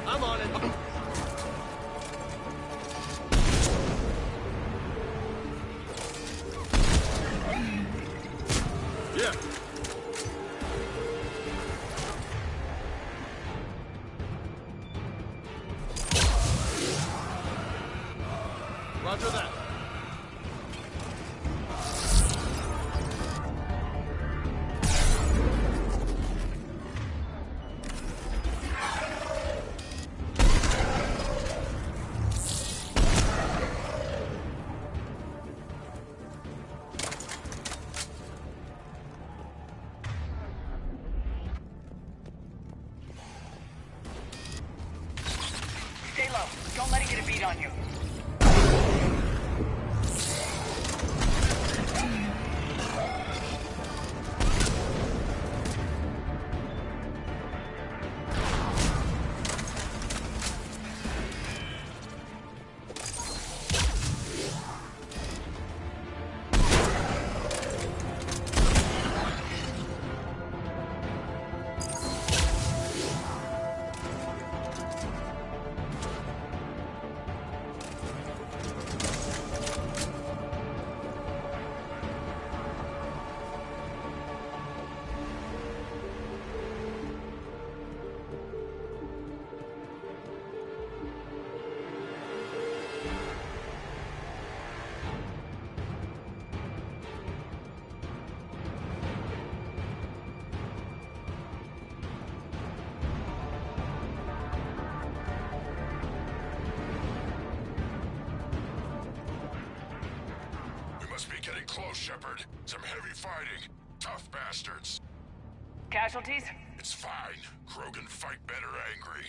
I'm on it. Yeah. Roger that. Stay low. Don't let it get a beat on you. Must be getting close, Shepard. Some heavy fighting. Tough bastards. Casualties? It's fine. Krogan fight better angry.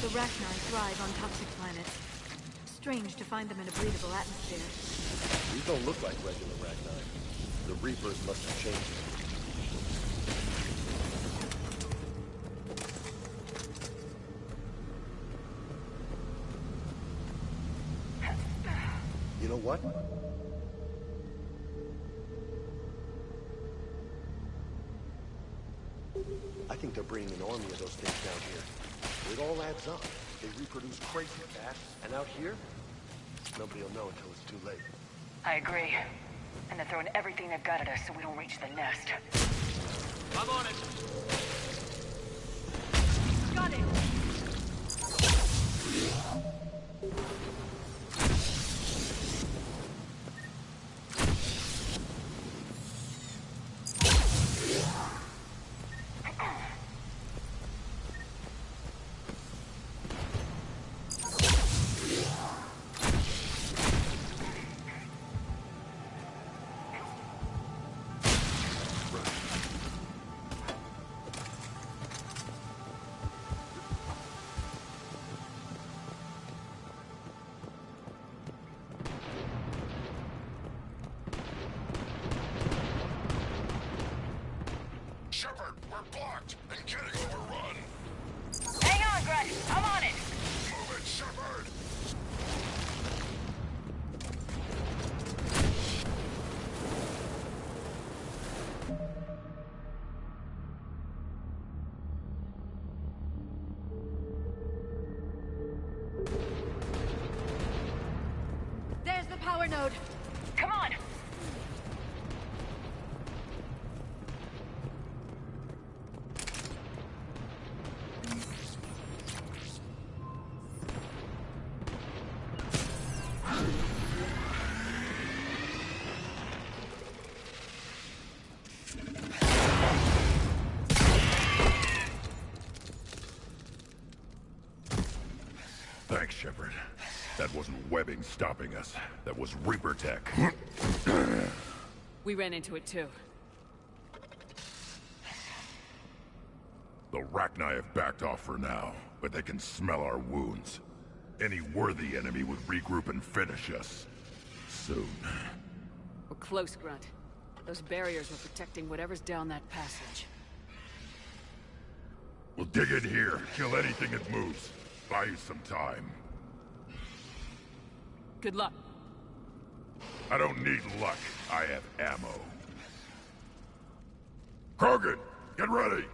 The Rachni thrive on toxic planets. Strange to find them in a breathable atmosphere. These don't look like regular Rachni. The Reapers must have changed them. You know what? I think they're bringing an army of those things down here. It all adds up. They reproduce crazy fast, and out here, nobody will know until it's too late. I agree. And they're throwing everything they've got at us so we don't reach the nest. I'm on it. Got it! Shepard, we're blocked and getting overrun. Hang on, Grunt. I'm on it. Move it, Shepard. There's the power node. Come on. Thanks, Shepard. That wasn't webbing stopping us. That was Reaper tech. We ran into it too. The Rachni have backed off for now, but they can smell our wounds. Any worthy enemy would regroup and finish us. Soon. We're close, Grunt. Those barriers were protecting whatever's down that passage. We'll dig in here, kill anything that moves. Buy you some time. Good luck. I don't need luck. I have ammo. Krogan, get ready!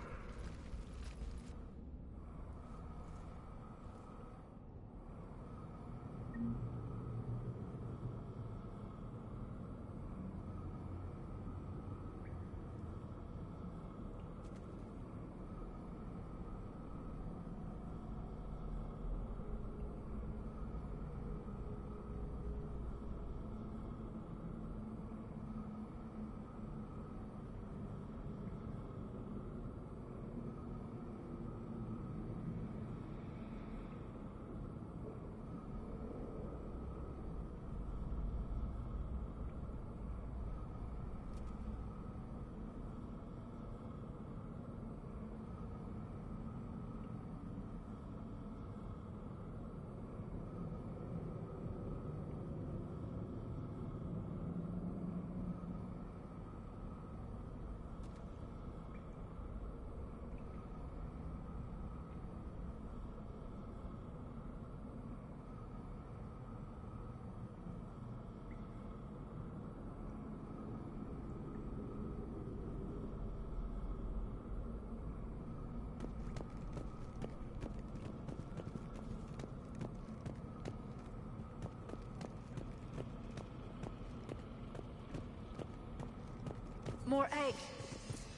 More eggs.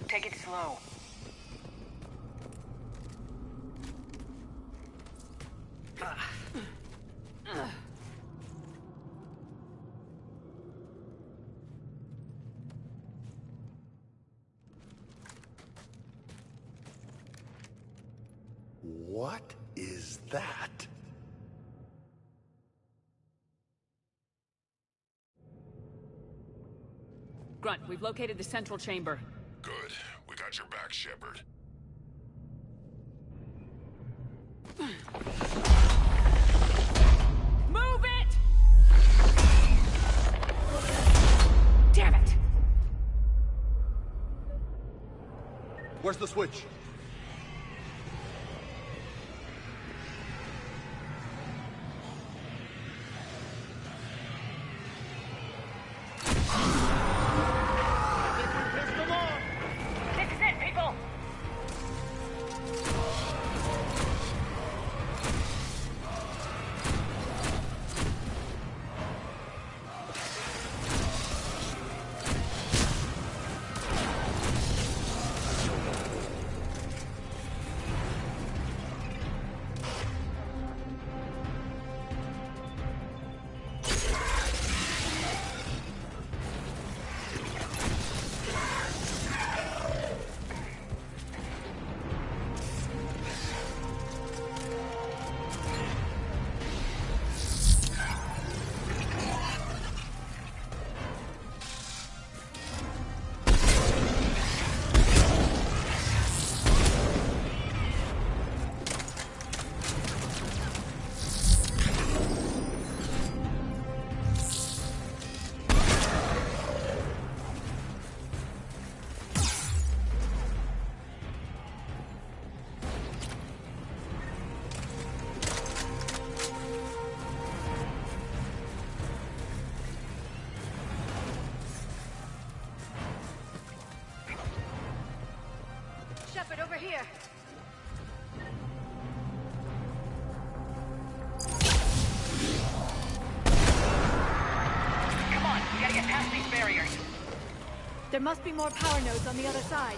Take it slow. What is that? Grunt, we've located the central chamber. Good. We got your back, Shepard. Move it! Damn it! Where's the switch? Shepard, over here. Come on, we gotta get past these barriers. There must be more power nodes on the other side.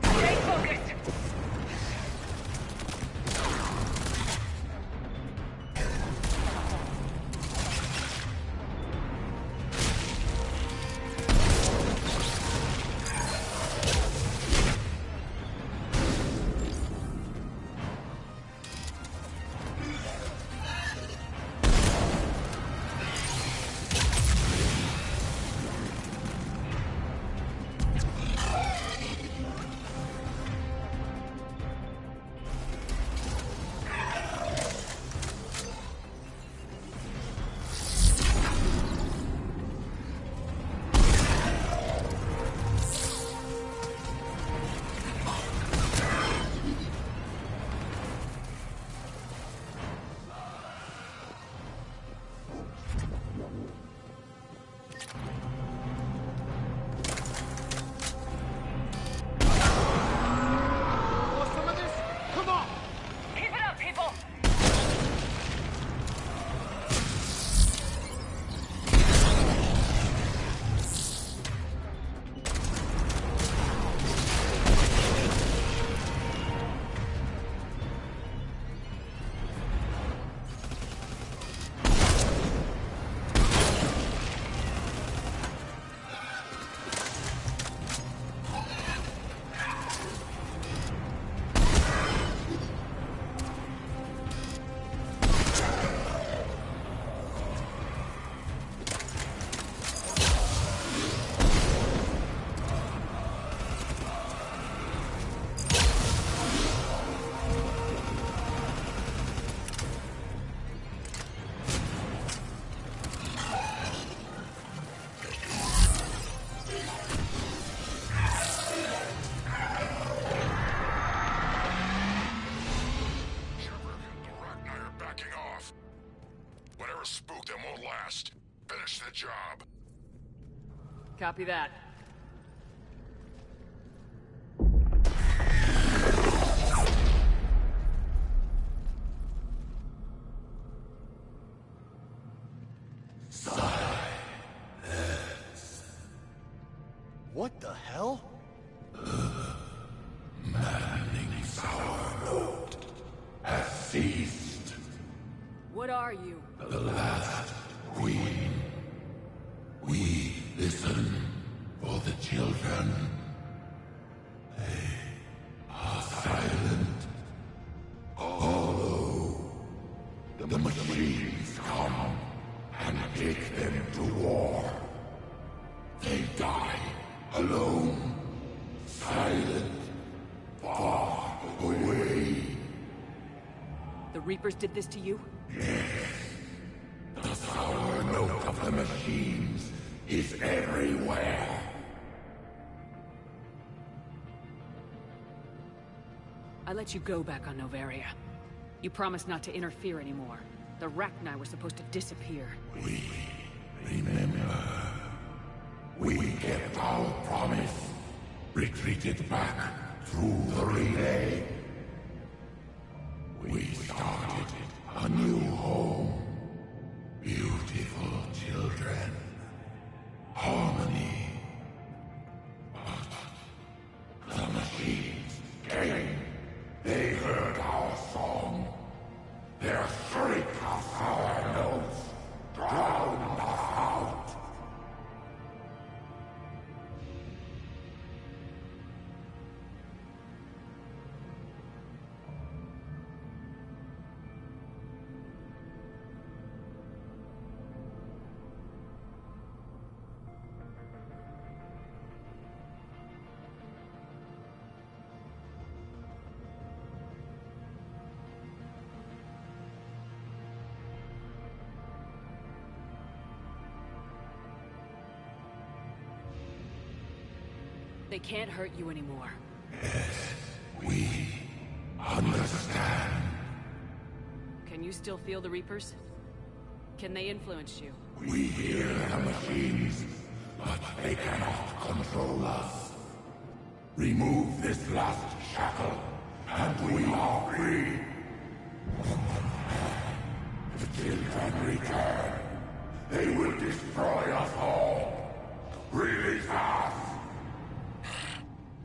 Stay focused! Copy that. What the hell? Maddening's our note has ceased. What are you? The last queen. We listen for the children. They are silent. Although the machines come and take them to war, they die alone, silent, far away. The Reapers did this to you? The sour note of the machines is everywhere. I let you go back on Noveria. You promised not to interfere anymore. The Rachni were supposed to disappear. We remember. We kept our promise. Retreated back through the relay. We started a new home. Beautiful children. Harmony. But the machines came. They heard our song. Their shriek of our notes drowned us out. They can't hurt you anymore. Yes, we understand. Can you still feel the Reapers? Can they influence you? We hear the machines, but they cannot control us. Remove this last shackle, and we are free. The children return. They will destroy us all. Release us!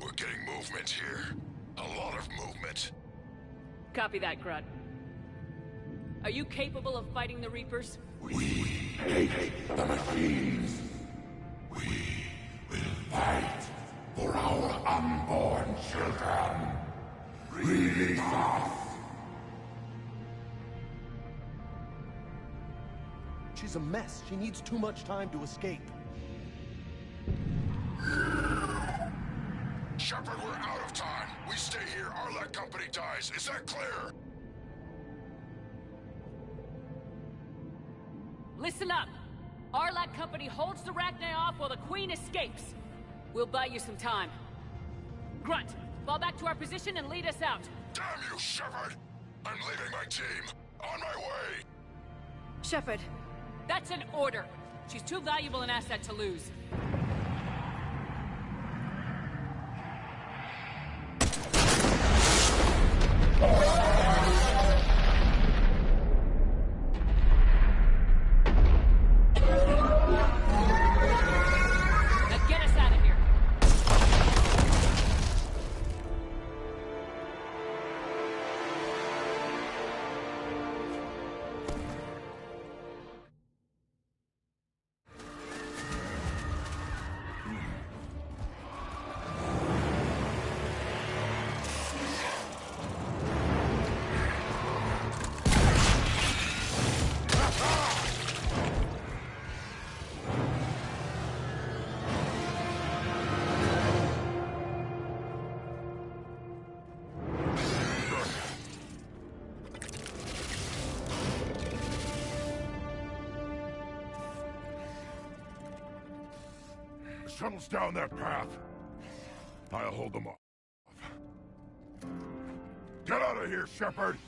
We're getting movement here. A lot of movement. Copy that, Grunt. Are you capable of fighting the Reapers? We hate the machines. We will fight for our unborn children. Release us! She's a mess. She needs too much time to escape. Shepard, we're out of time. We stay here, Arlec Company dies. Is that clear? Listen up! Arlec Company holds the Rachni off while the Queen escapes. We'll buy you some time. Grunt, fall back to our position and lead us out. Damn you, Shepard! I'm leaving my team. On my way! Shepard. That's an order. She's too valuable an asset to lose. Now get us out of here. Shuttles down that path. I'll hold them off. Get out of here, Shepard!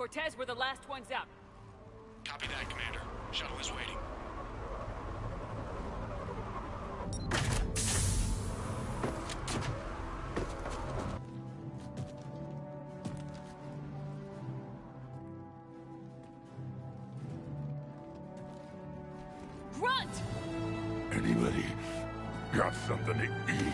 Cortez, we're the last ones out. Copy that, Commander. Shuttle is waiting. Grunt! Anybody got something to eat?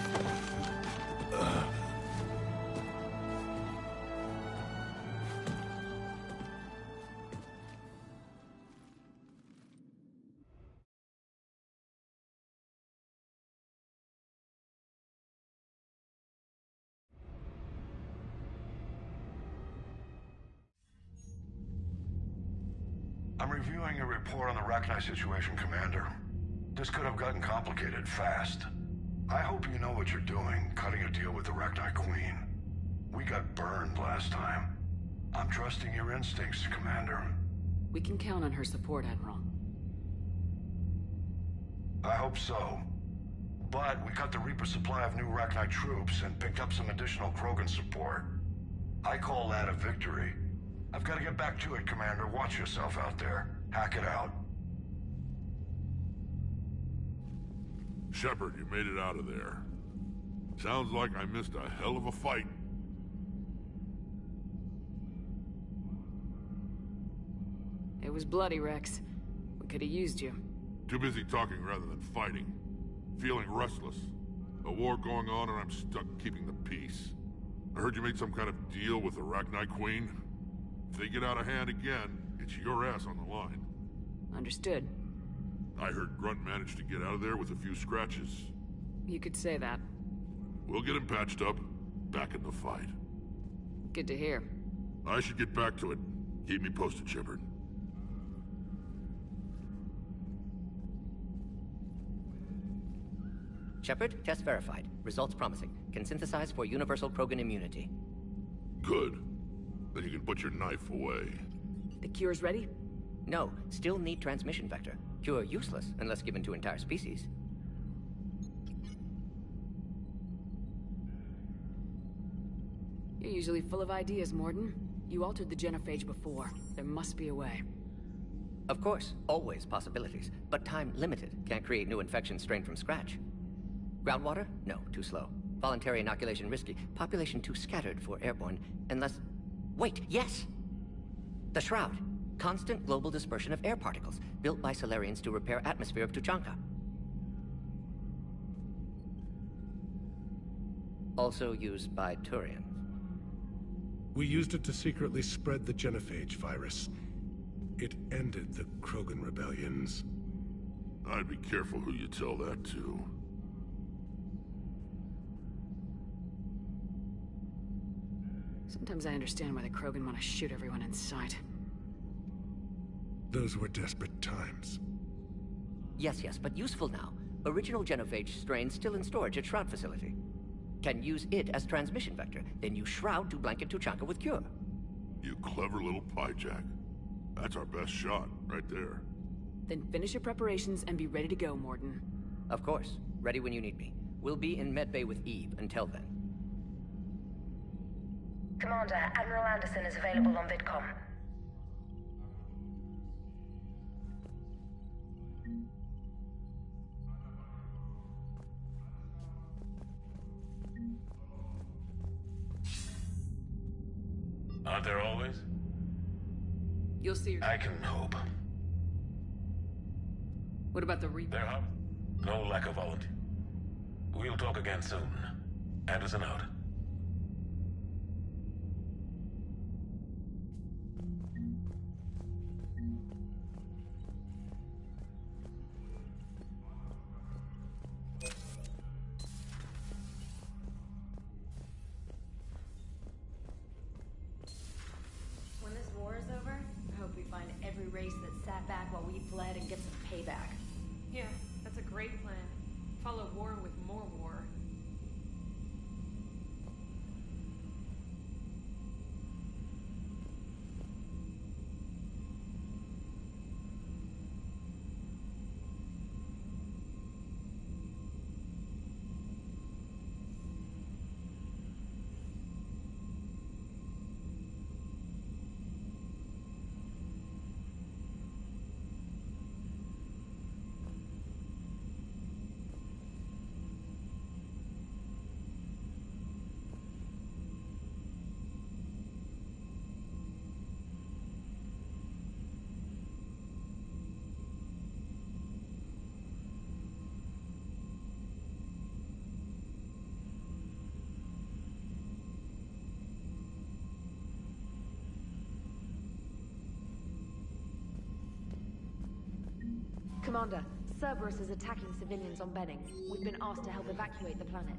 I'm reviewing your report on the Rachni situation, Commander. This could have gotten complicated fast. I hope you know what you're doing, cutting a deal with the Rachni Queen. We got burned last time. I'm trusting your instincts, Commander. We can count on her support, Admiral. I hope so. But we cut the Reaper supply of new Rachni troops and picked up some additional Krogan support. I call that a victory. I've got to get back to it, Commander. Watch yourself out there. Hack it out. Shepard, you made it out of there. Sounds like I missed a hell of a fight. It was bloody, Rex. We could have used you. Too busy talking rather than fighting. Feeling restless. A war going on and I'm stuck keeping the peace. I heard you made some kind of deal with the Rachni Queen. If they get out of hand again, it's your ass on the line. Understood. I heard Grunt managed to get out of there with a few scratches. You could say that. We'll get him patched up, back in the fight. Good to hear. I should get back to it. Keep me posted, Shepard. Shepard, test verified. Results promising. Can synthesize for universal Krogan immunity. Good. Then you can put your knife away. The cure's ready? No, still need transmission vector. Cure useless unless given to entire species. You're usually full of ideas, Morden. You altered the genophage before. There must be a way. Of course, always possibilities, but time limited. Can't create new infection strain from scratch. Groundwater? No, too slow. Voluntary inoculation risky. Population too scattered for airborne, unless... Wait, yes! The Shroud. Constant global dispersion of air particles, built by Solarians to repair atmosphere of Tuchanka. Also used by Turians. We used it to secretly spread the genophage virus. It ended the Krogan rebellions. I'd be careful who you tell that to. Sometimes I understand why the Krogan want to shoot everyone in sight. Those were desperate times. Yes, but useful now. Original genophage strain still in storage at Shroud facility. Can use it as transmission vector, then use Shroud to blanket Tuchanka with cure. You clever little pyjack. That's our best shot, right there. Then finish your preparations and be ready to go, Morden. Of course. Ready when you need me. We'll be in Medbay with Eve until then. Commander, Admiral Anderson is available on VidCom. Aren't there always? You'll see. I can hope. What about the Reaper? There are no lack of volunteer. We'll talk again soon. Anderson out. When this war is over, I hope we find every race that sat back while we fled and get some payback. Yeah, that's a great plan. Follow war with more war. Commander, Cerberus is attacking civilians on Benning. We've been asked to help evacuate the planet.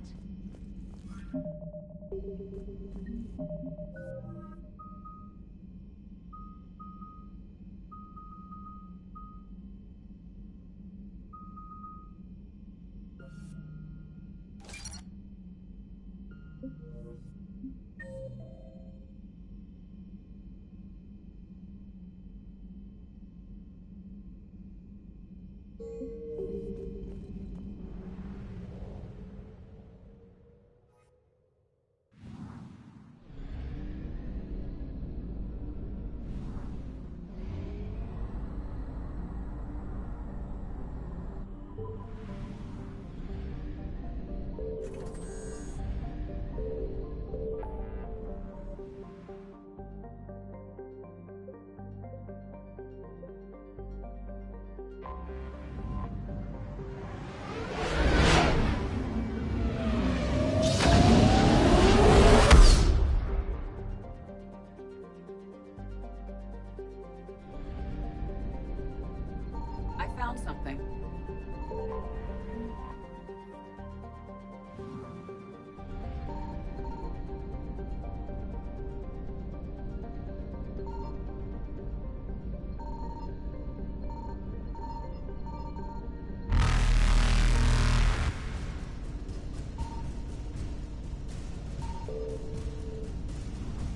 I found something.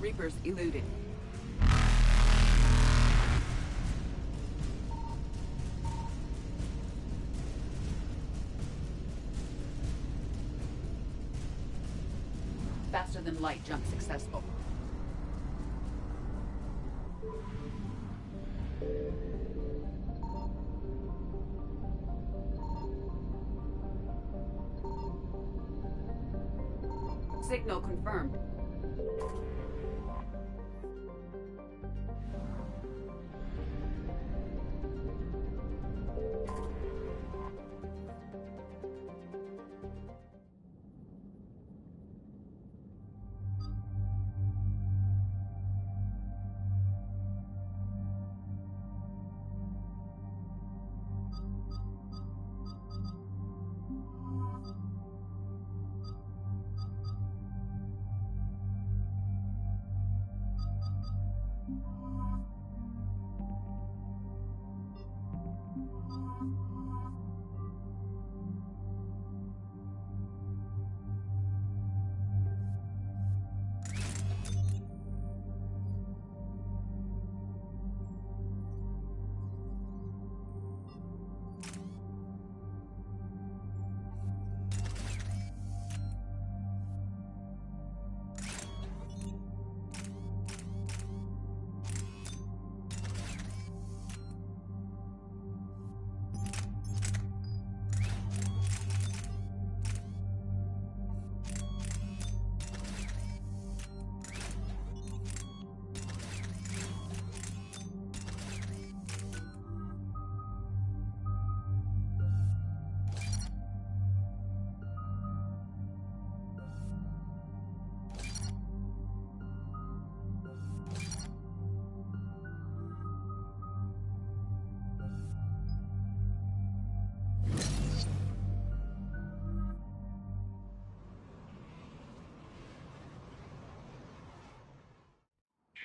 Reapers eluded. Faster than light jump successful. Signal confirmed.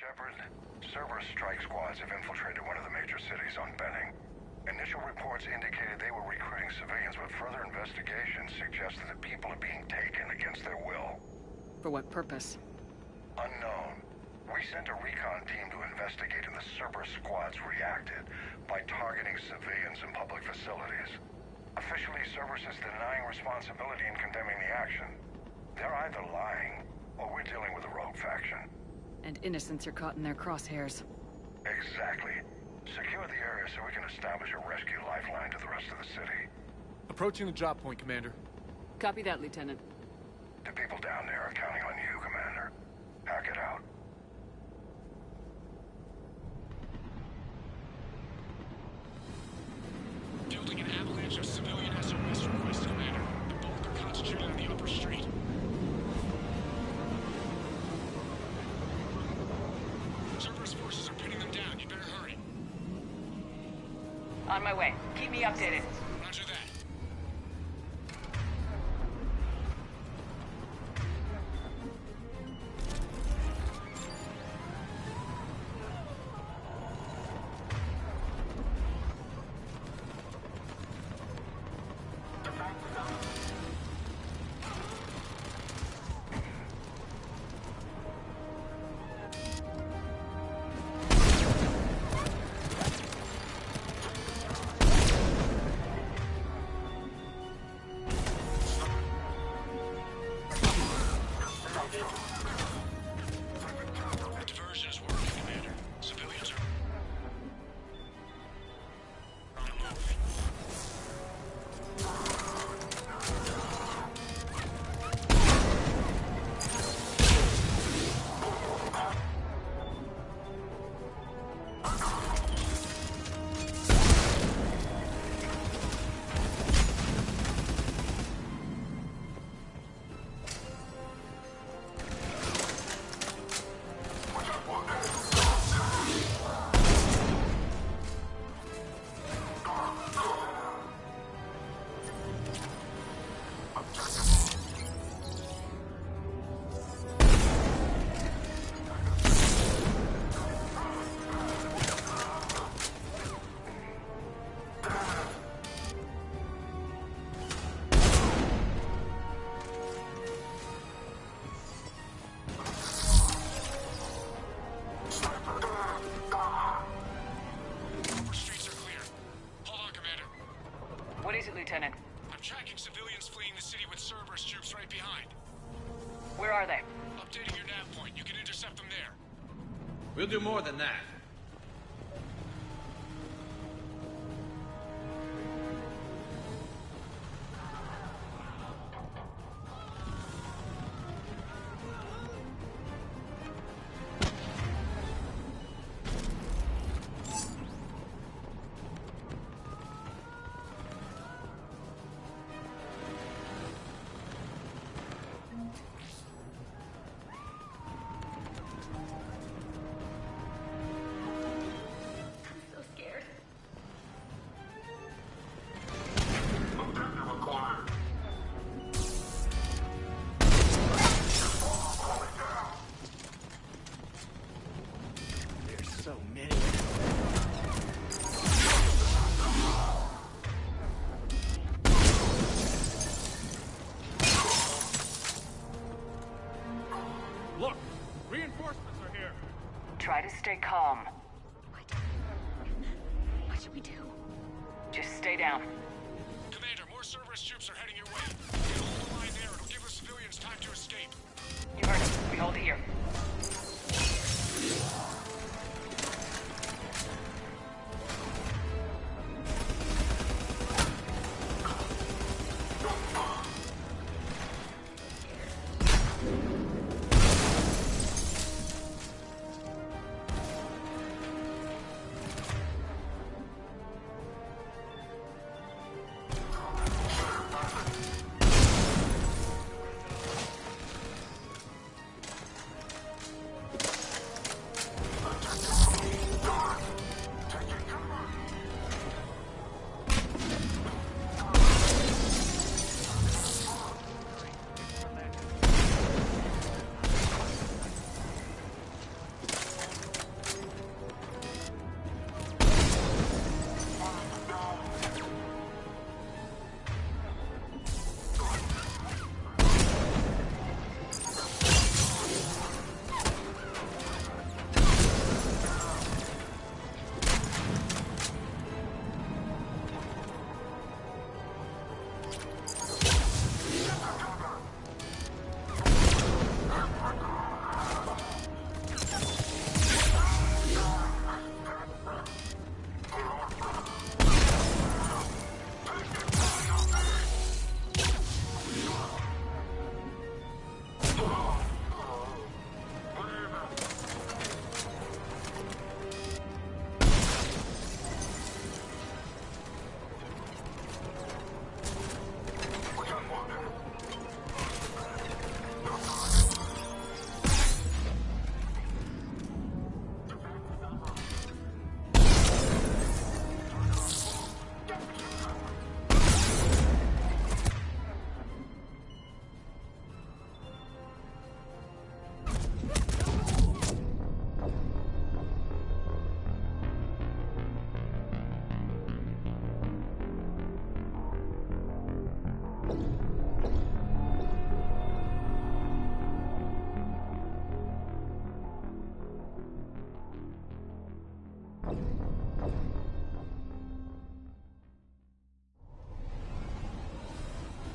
Shepard, Cerberus strike squads have infiltrated one of the major cities on Benning. Initial reports indicated they were recruiting civilians, but further investigation suggested that people are being taken against their will. For what purpose? Unknown. We sent a recon team to investigate, and the Cerberus squads reacted by targeting civilians in public facilities. Officially, Cerberus is denying responsibility and condemning the action. They're either lying, or we're dealing with a rogue faction. And innocents are caught in their crosshairs. Exactly. Secure the area so we can establish a rescue lifeline to the rest of the city. Approaching the drop point, Commander. Copy that, Lieutenant. The people down there are counting on you, Commander. Hack it out. Building an avalanche of civilian SOS requests, Commander. The bulk are concentrated on the upper street. Cerberus forces are pinning them down. You better hurry. On my way. Keep me updated. Roger that. What is it, Lieutenant? I'm tracking civilians fleeing the city with Cerberus troops right behind. Where are they? Updating your nav point. You can intercept them there. We'll do more than that. Look! Reinforcements are here! Try to stay calm. What should we do? Just stay down. Commander, more Cerberus troops are heading your way. Get hold the line there. It'll give the civilians time to escape. You heard it. We hold here.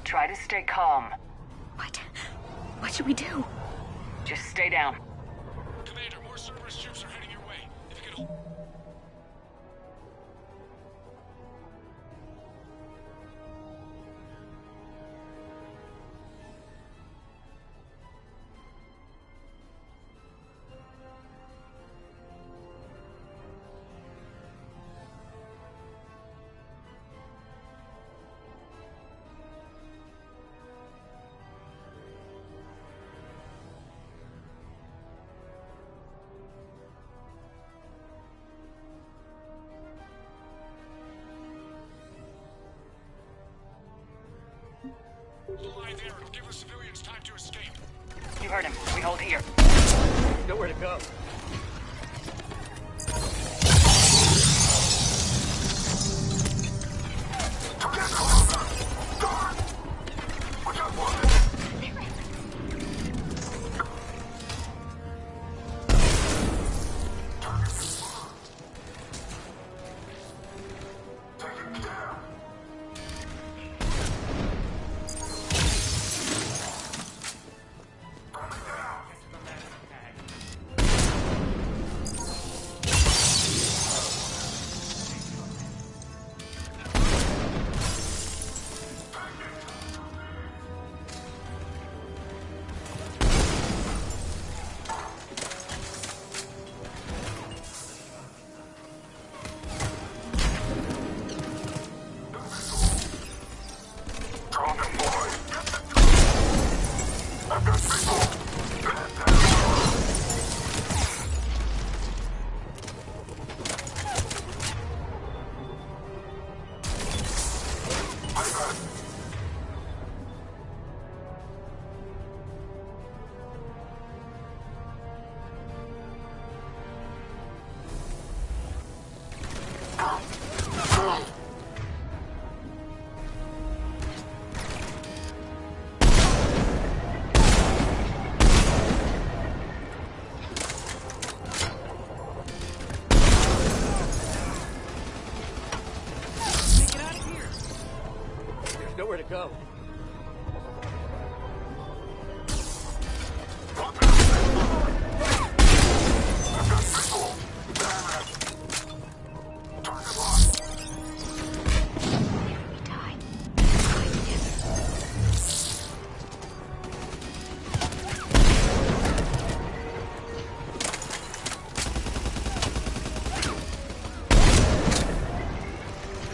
Try to stay calm. What should we do? Just stay down. Commander, more Cerberus troops are heading your way. If you could... Lie there. It'll give the civilians time to escape. You heard him. We hold here. Nowhere to go. Nowhere to go.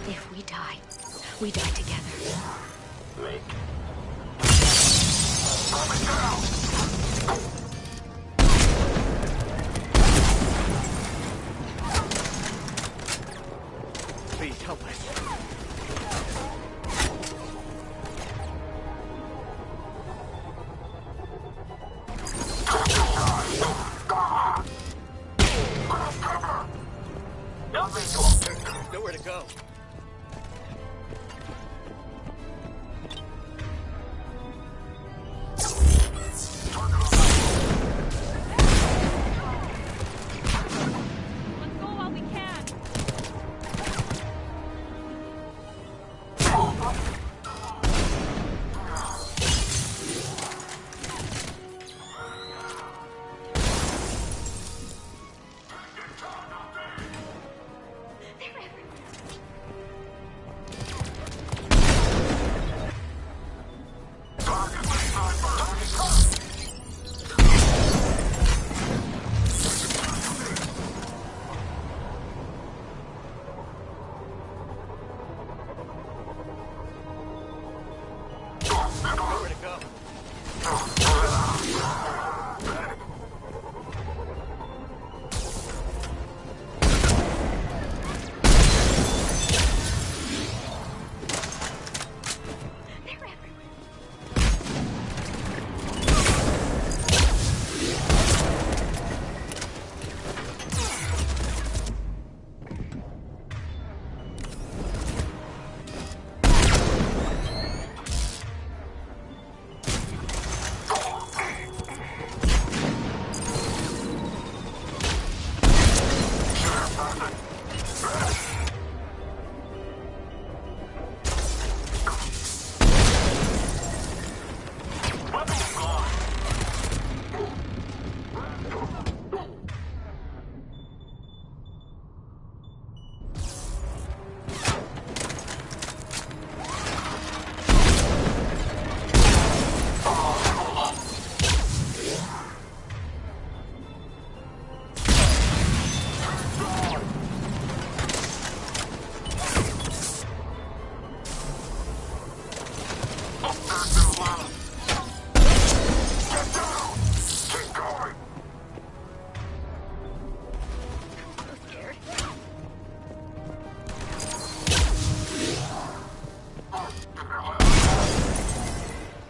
If we die, we die together. Please help us. Nowhere to go.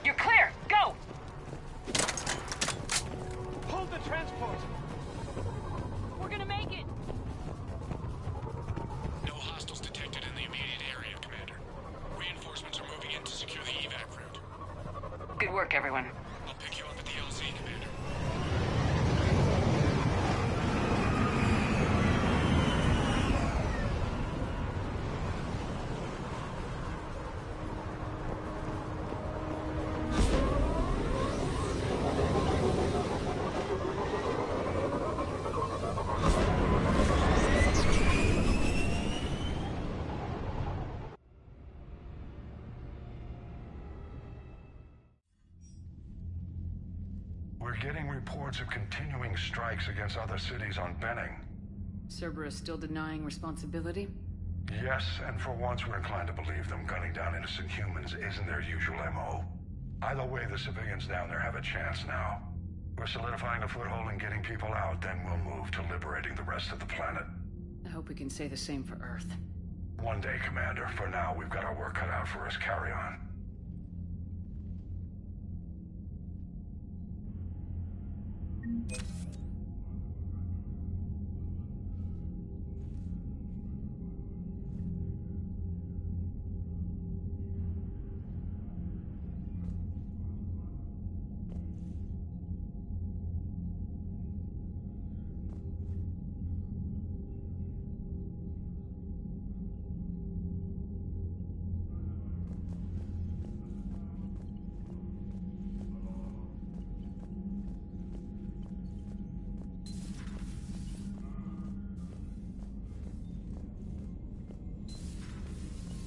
You're clear! Go! Hold the transport! We're gonna make it! No hostiles detected in the immediate area, Commander. Reinforcements are moving in to secure the evac route. Good work, everyone. I'll pick you up at the LZ, Commander. We're getting reports of continuing strikes against other cities on Benning. Cerberus still denying responsibility? Yes, and for once we're inclined to believe them. Gunning down innocent humans isn't their usual MO. Either way, the civilians down there have a chance now. We're solidifying a foothold and getting people out, then we'll move to liberating the rest of the planet. I hope we can say the same for Earth. One day, Commander. For now, we've got our work cut out for us. Carry on.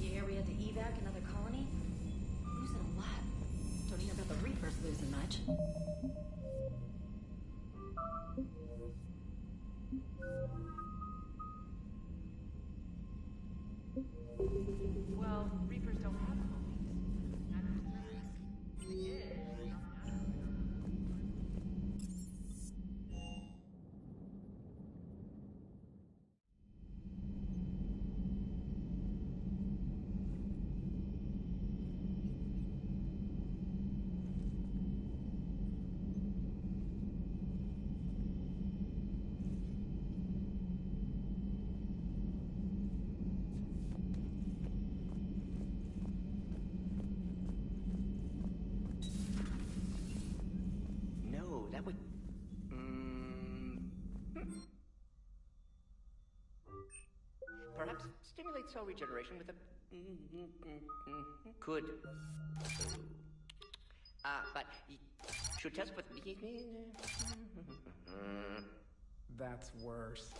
You hear we had to evac another colony? Losing a lot. Don't hear about the Reapers losing much. Well, Reapers don't have colonies. They did. No, that would... Perhaps stimulate cell regeneration with a... Could. But should test with... That's worse.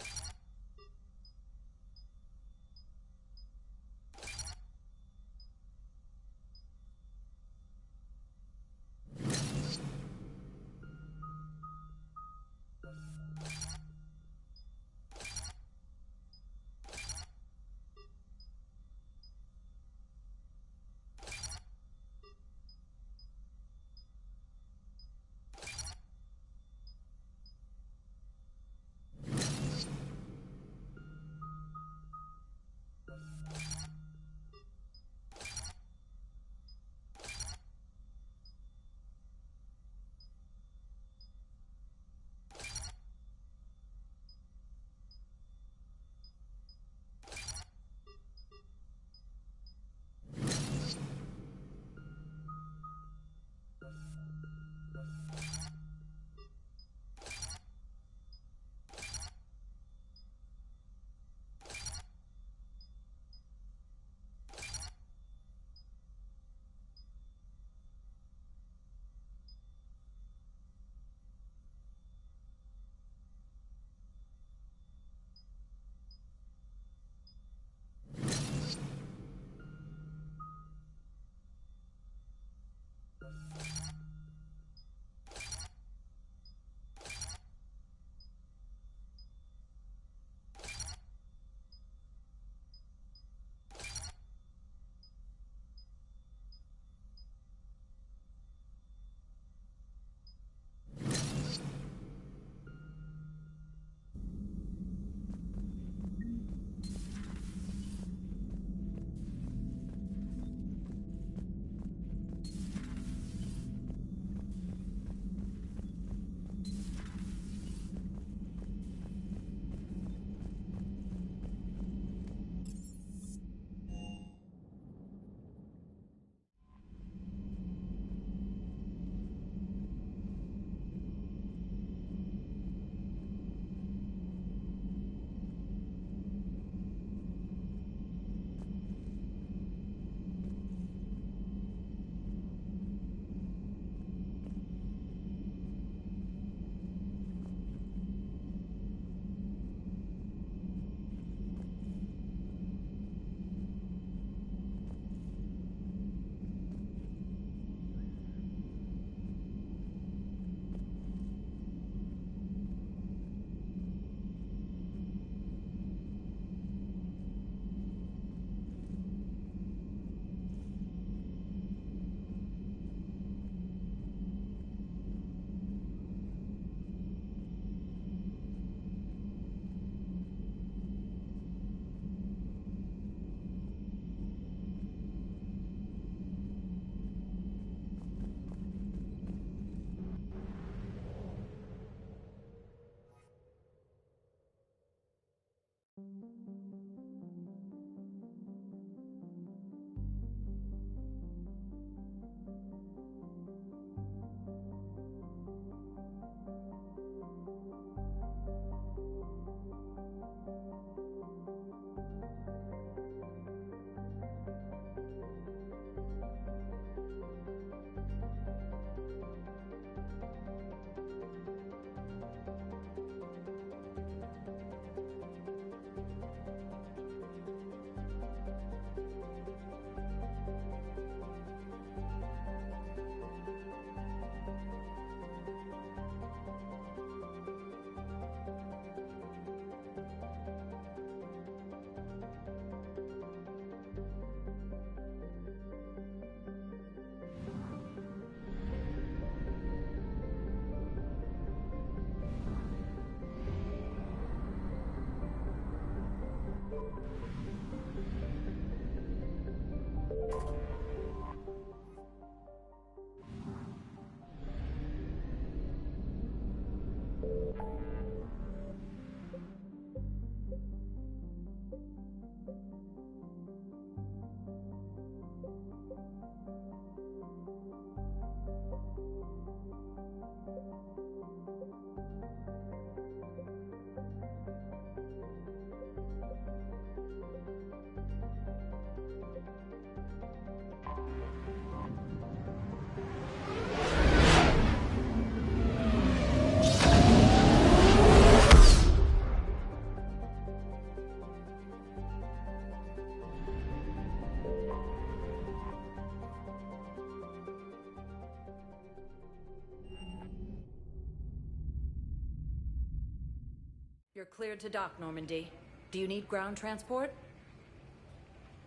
You're cleared to dock, Normandy. Do you need ground transport?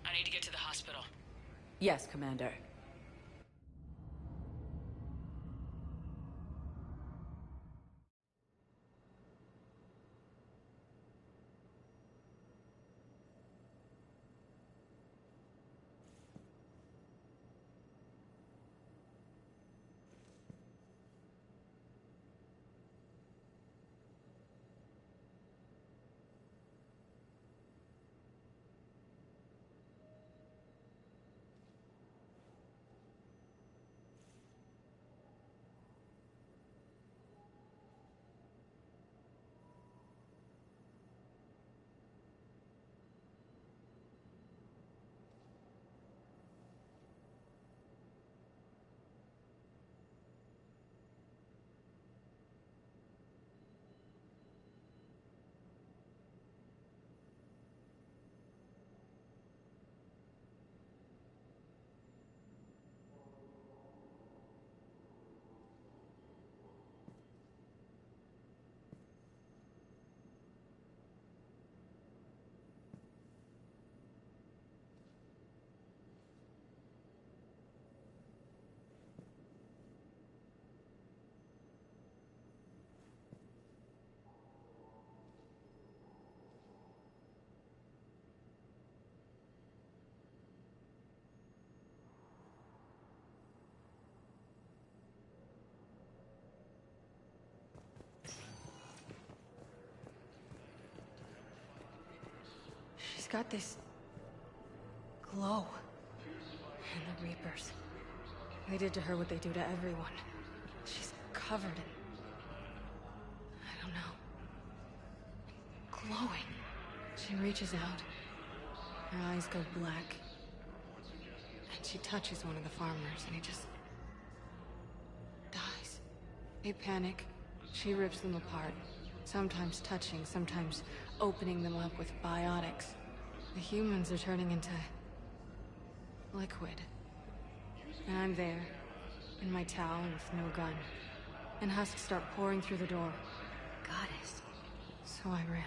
I need to get to the hospital. Yes, Commander. She's got this glow. And the Reapers. They did to her what they do to everyone. She's covered in... I don't know. Glowing. She reaches out. Her eyes go black. And she touches one of the farmers, and he just... dies. They panic. She rips them apart. Sometimes touching, sometimes opening them up with biotics. The humans are turning into... liquid. And I'm there, in my towel with no gun. And husks start pouring through the door. Goddess. So I ran.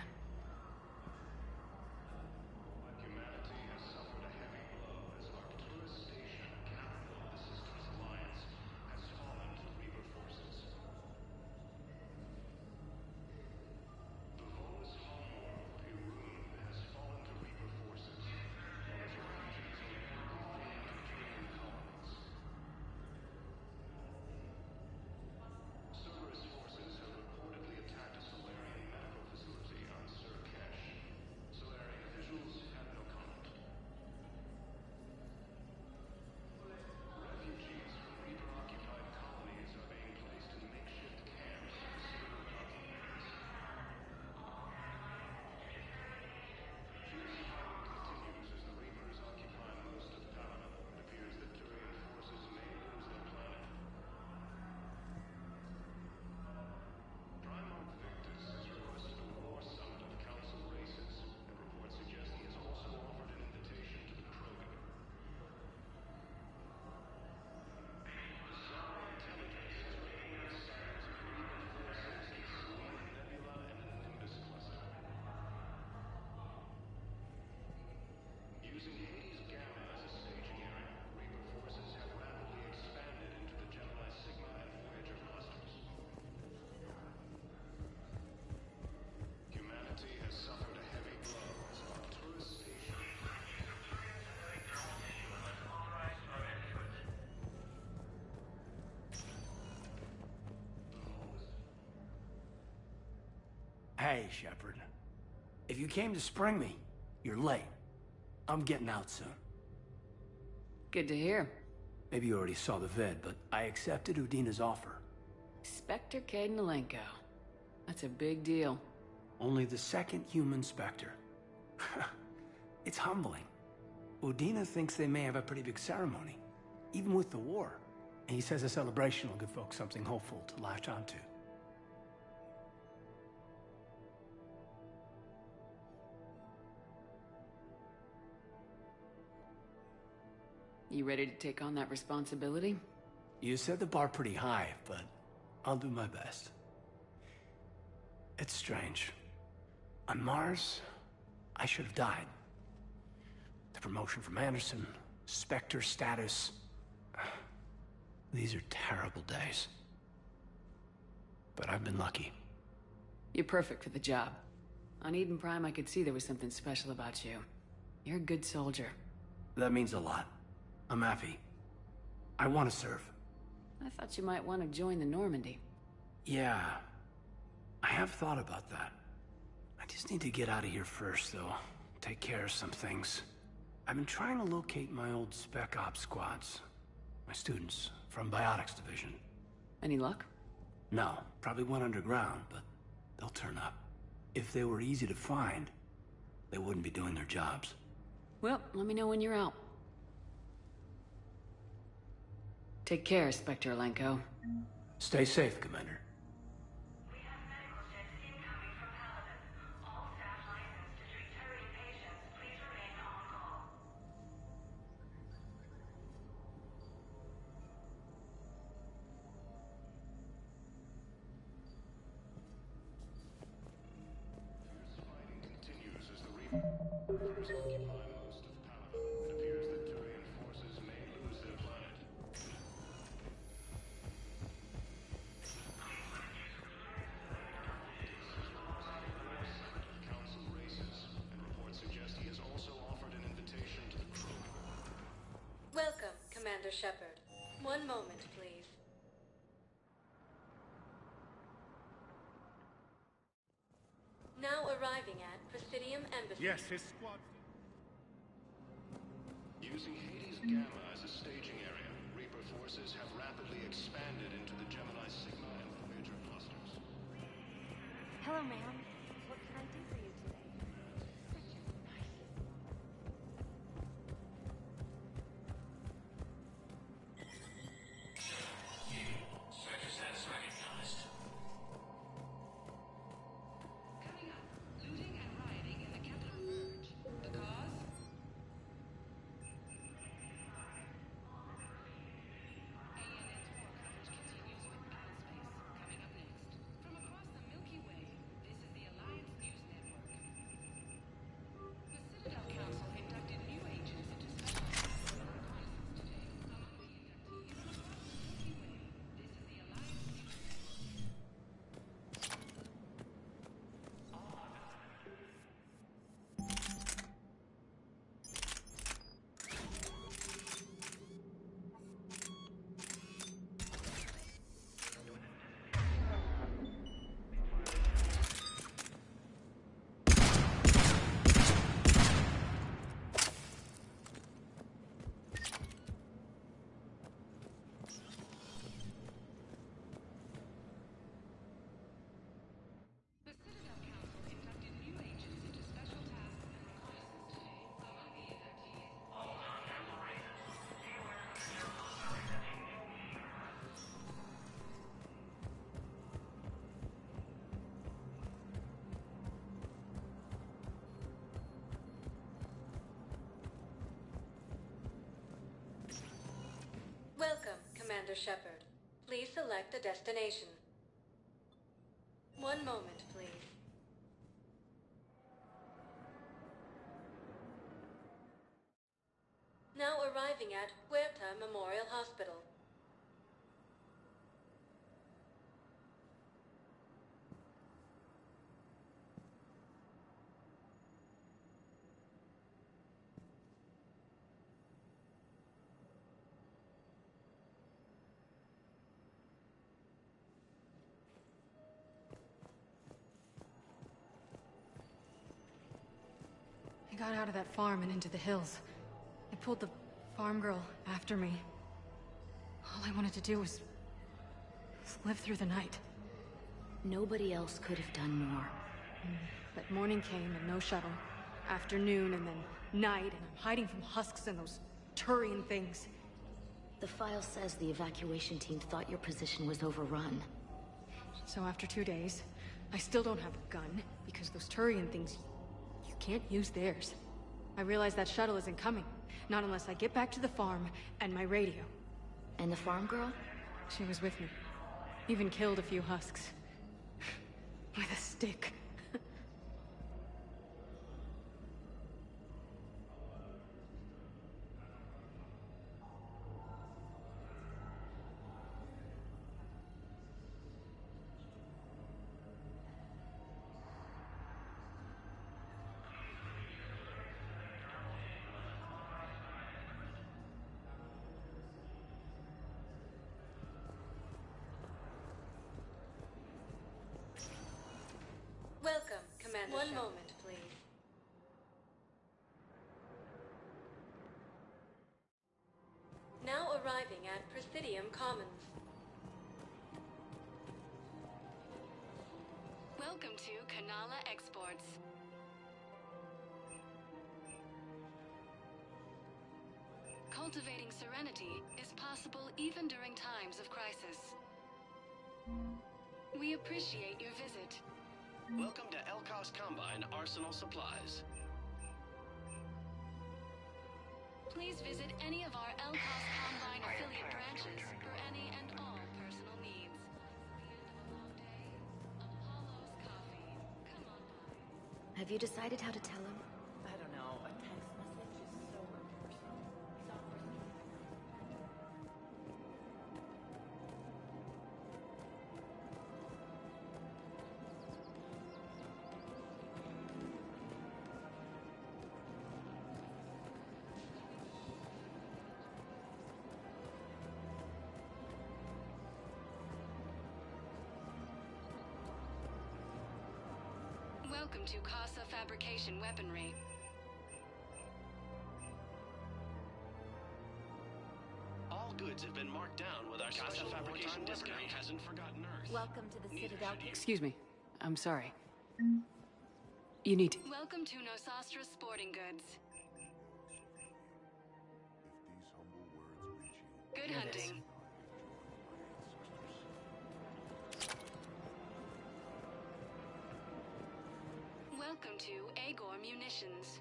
Hey, Shepard. If you came to spring me, you're late. I'm getting out soon. Good to hear. Maybe you already saw the vid, but I accepted Udina's offer. Spectre Cadenalenko. That's a big deal. Only the second human Spectre. It's humbling. Udina thinks they may have a pretty big ceremony, even with the war. And he says a celebration will give folks something hopeful to latch onto. You ready to take on that responsibility? You set the bar pretty high, but I'll do my best. It's strange. On Mars, I should have died. The promotion from Anderson, Spectre status. These are terrible days. But I've been lucky. You're perfect for the job. On Eden Prime, I could see there was something special about you. You're a good soldier. That means a lot. I'm happy. I want to serve. I thought you might want to join the Normandy. Yeah. I have thought about that. I just need to get out of here first, though. Take care of some things. I've been trying to locate my old Spec Ops squads. My students from Biotics Division. Any luck? No. Probably went underground, but they'll turn up. If they were easy to find, they wouldn't be doing their jobs. Well, let me know when you're out. Take care, Spectre Alenko. Stay safe, Commander. Welcome, Commander Shepard. One moment, please. Now arriving at Presidium Embassy. Yes, his squad. Using Hades Gamma as a staging area, Reaper forces have rapidly expanded into the Gemini Sigma and Voyager clusters. Hello, ma'am. What can I do for you today? Sector status recognized. Coming up, looting and rioting in the Kepler Verge. The cause? ANN's war coverage continues with Battlespace. Coming up next. From across the Milky Way, this is the Alliance News Network. The Citadel Council inducted new agents into special tasks and reconnaissance today. Among the inductees, across the Milky Way, this is the Alliance News Network. The Citadel Council inducted new agents into special tasks and reconnaissance today. Among the inductees, Welcome, Commander Shepard. Please select a destination. One moment, please. Now arriving at Huerta Memorial Hospital. got out of that farm and into the hills. I pulled the farm girl after me. All I wanted to do was live through the night. Nobody else could have done more. But morning came and no shuttle. Afternoon and then night, and I'm hiding from husks and those Turian things. The file says the evacuation team thought your position was overrun. So after 2 days, I still don't have a gun, because those Turian things, you can't use theirs. I realize that shuttle isn't coming. Not unless I get back to the farm and my radio. And the farm girl? She was with me. Even killed a few husks. With a stick. Welcome, Commander One Shepard. moment, please. Now arriving at Presidium Commons. Welcome to Kanala Exports. Cultivating serenity is possible even during times of crisis. We appreciate your visit. Welcome to Elkos Combine Arsenal Supplies. Please visit any of our Elkos Combine affiliate branches for any and all personal needs. Have you decided how to tell him? I don't know. A text message is so impersonal. He's awkward. Welcome to Casa Fabrication Weaponry. All goods have been marked down with our special fabrication discount. Hasn't forgotten Earth. Welcome to the Citadel. Excuse me. I'm sorry. You need to... Welcome to Nosastra Sporting Goods. Good hunting. Welcome to Agor Munitions.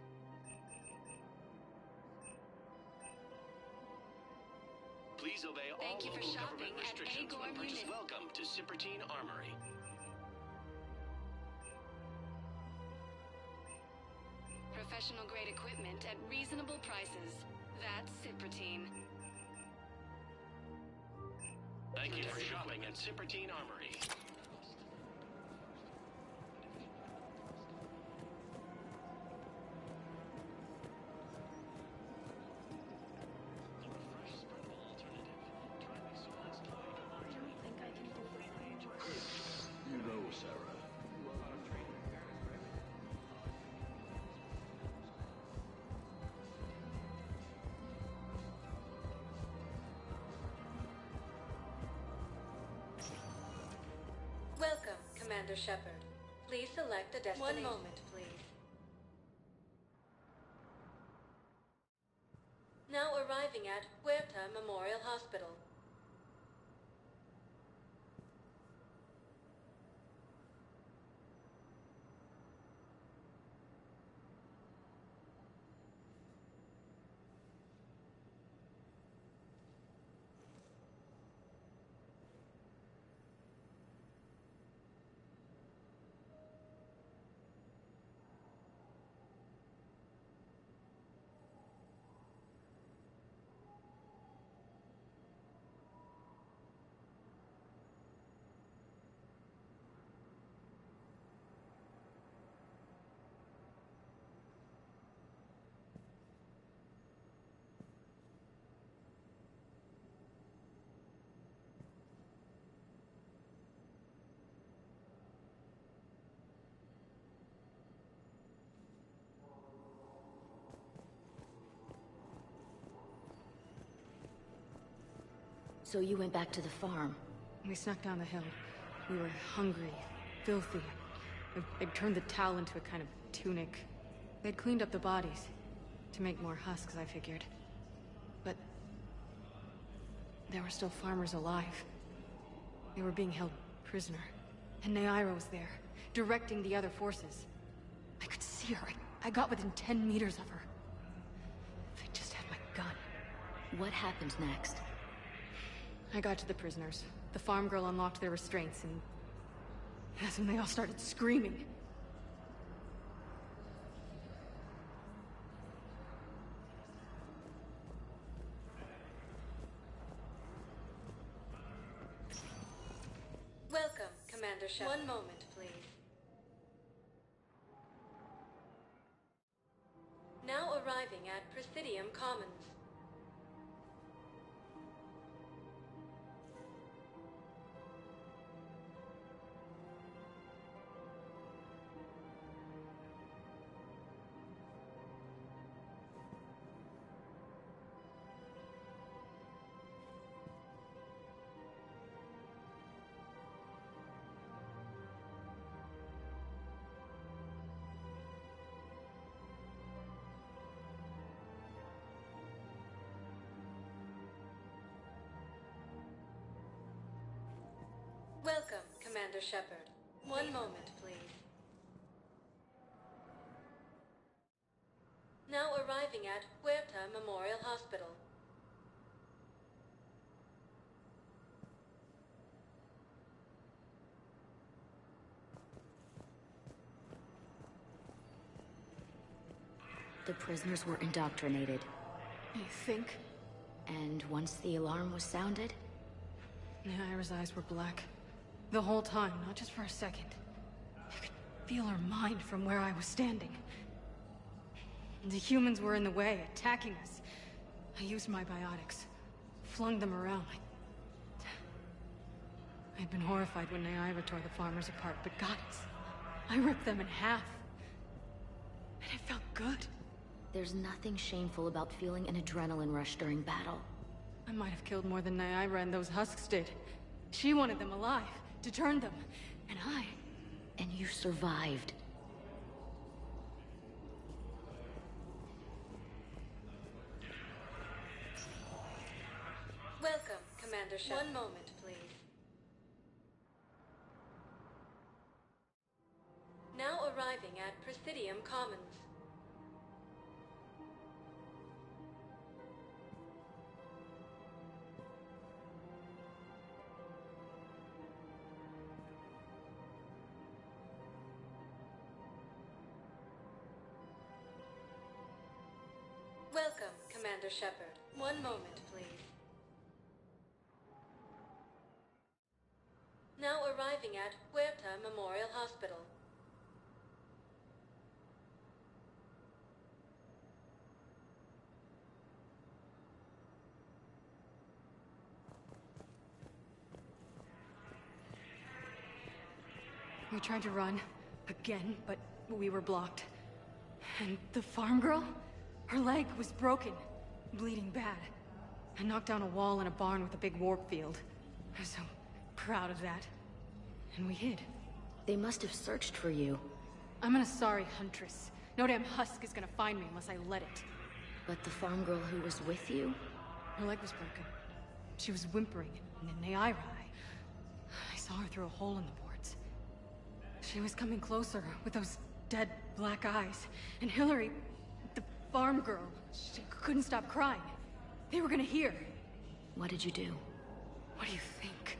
Please obey all Thank you for local shopping government at restrictions Agor when purchase. Munitions. Welcome to Sippertine Armory. Professional grade equipment at reasonable prices. That's Sippertine. Thank you for shopping at Sippertine Armory. You know, Sarah. Welcome, Commander Shepard. Please select a destination. One moment, please. Now arriving at Huerta Memorial Hospital. So you went back to the farm? We snuck down the hill. We were hungry, filthy. They'd turned the towel into a kind of tunic. They'd cleaned up the bodies. To make more husks, I figured. But... there were still farmers alive. They were being held prisoner. And Naira was there, directing the other forces. I could see her. I got within 10 meters of her. If I just had my gun. What happened next? I got to the prisoners. The farm girl unlocked their restraints, and that's when they all started screaming. Welcome, Commander Shepard. One moment, please. Now arriving at Presidium Commons. Welcome, Commander Shepard. One moment, please. Now arriving at Huerta Memorial Hospital. The prisoners were indoctrinated. You think? And once the alarm was sounded? Naira's eyes were black. The whole time, not just for a second. I could feel her mind from where I was standing. The humans were in the way, attacking us. I used my biotics, flung them around. I'd been horrified when Naira tore the farmers apart, but goddess, I ripped them in half. And it felt good. There's nothing shameful about feeling an adrenaline rush during battle. I might have killed more than Naira and those husks did. She wanted them alive, to turn them, and I... And you survived. Welcome, Commander Shepard. One moment, please. Now arriving at Presidium Commons. Welcome, Commander Shepard. One moment, please. Now arriving at Huerta Memorial Hospital. We tried to run, again, but we were blocked. And the farm girl? Her leg was broken, bleeding bad. I knocked down a wall in a barn with a big warp field. I was so proud of that. And we hid. They must have searched for you. I'm an Asari huntress. No damn husk is gonna find me unless I let it. But the farm girl who was with you? Her leg was broken. She was whimpering, and then Naira, I saw her through a hole in the boards. She was coming closer with those dead black eyes. And Hillary, the farm girl, she couldn't stop crying. They were gonna hear. What did you do? What do you think?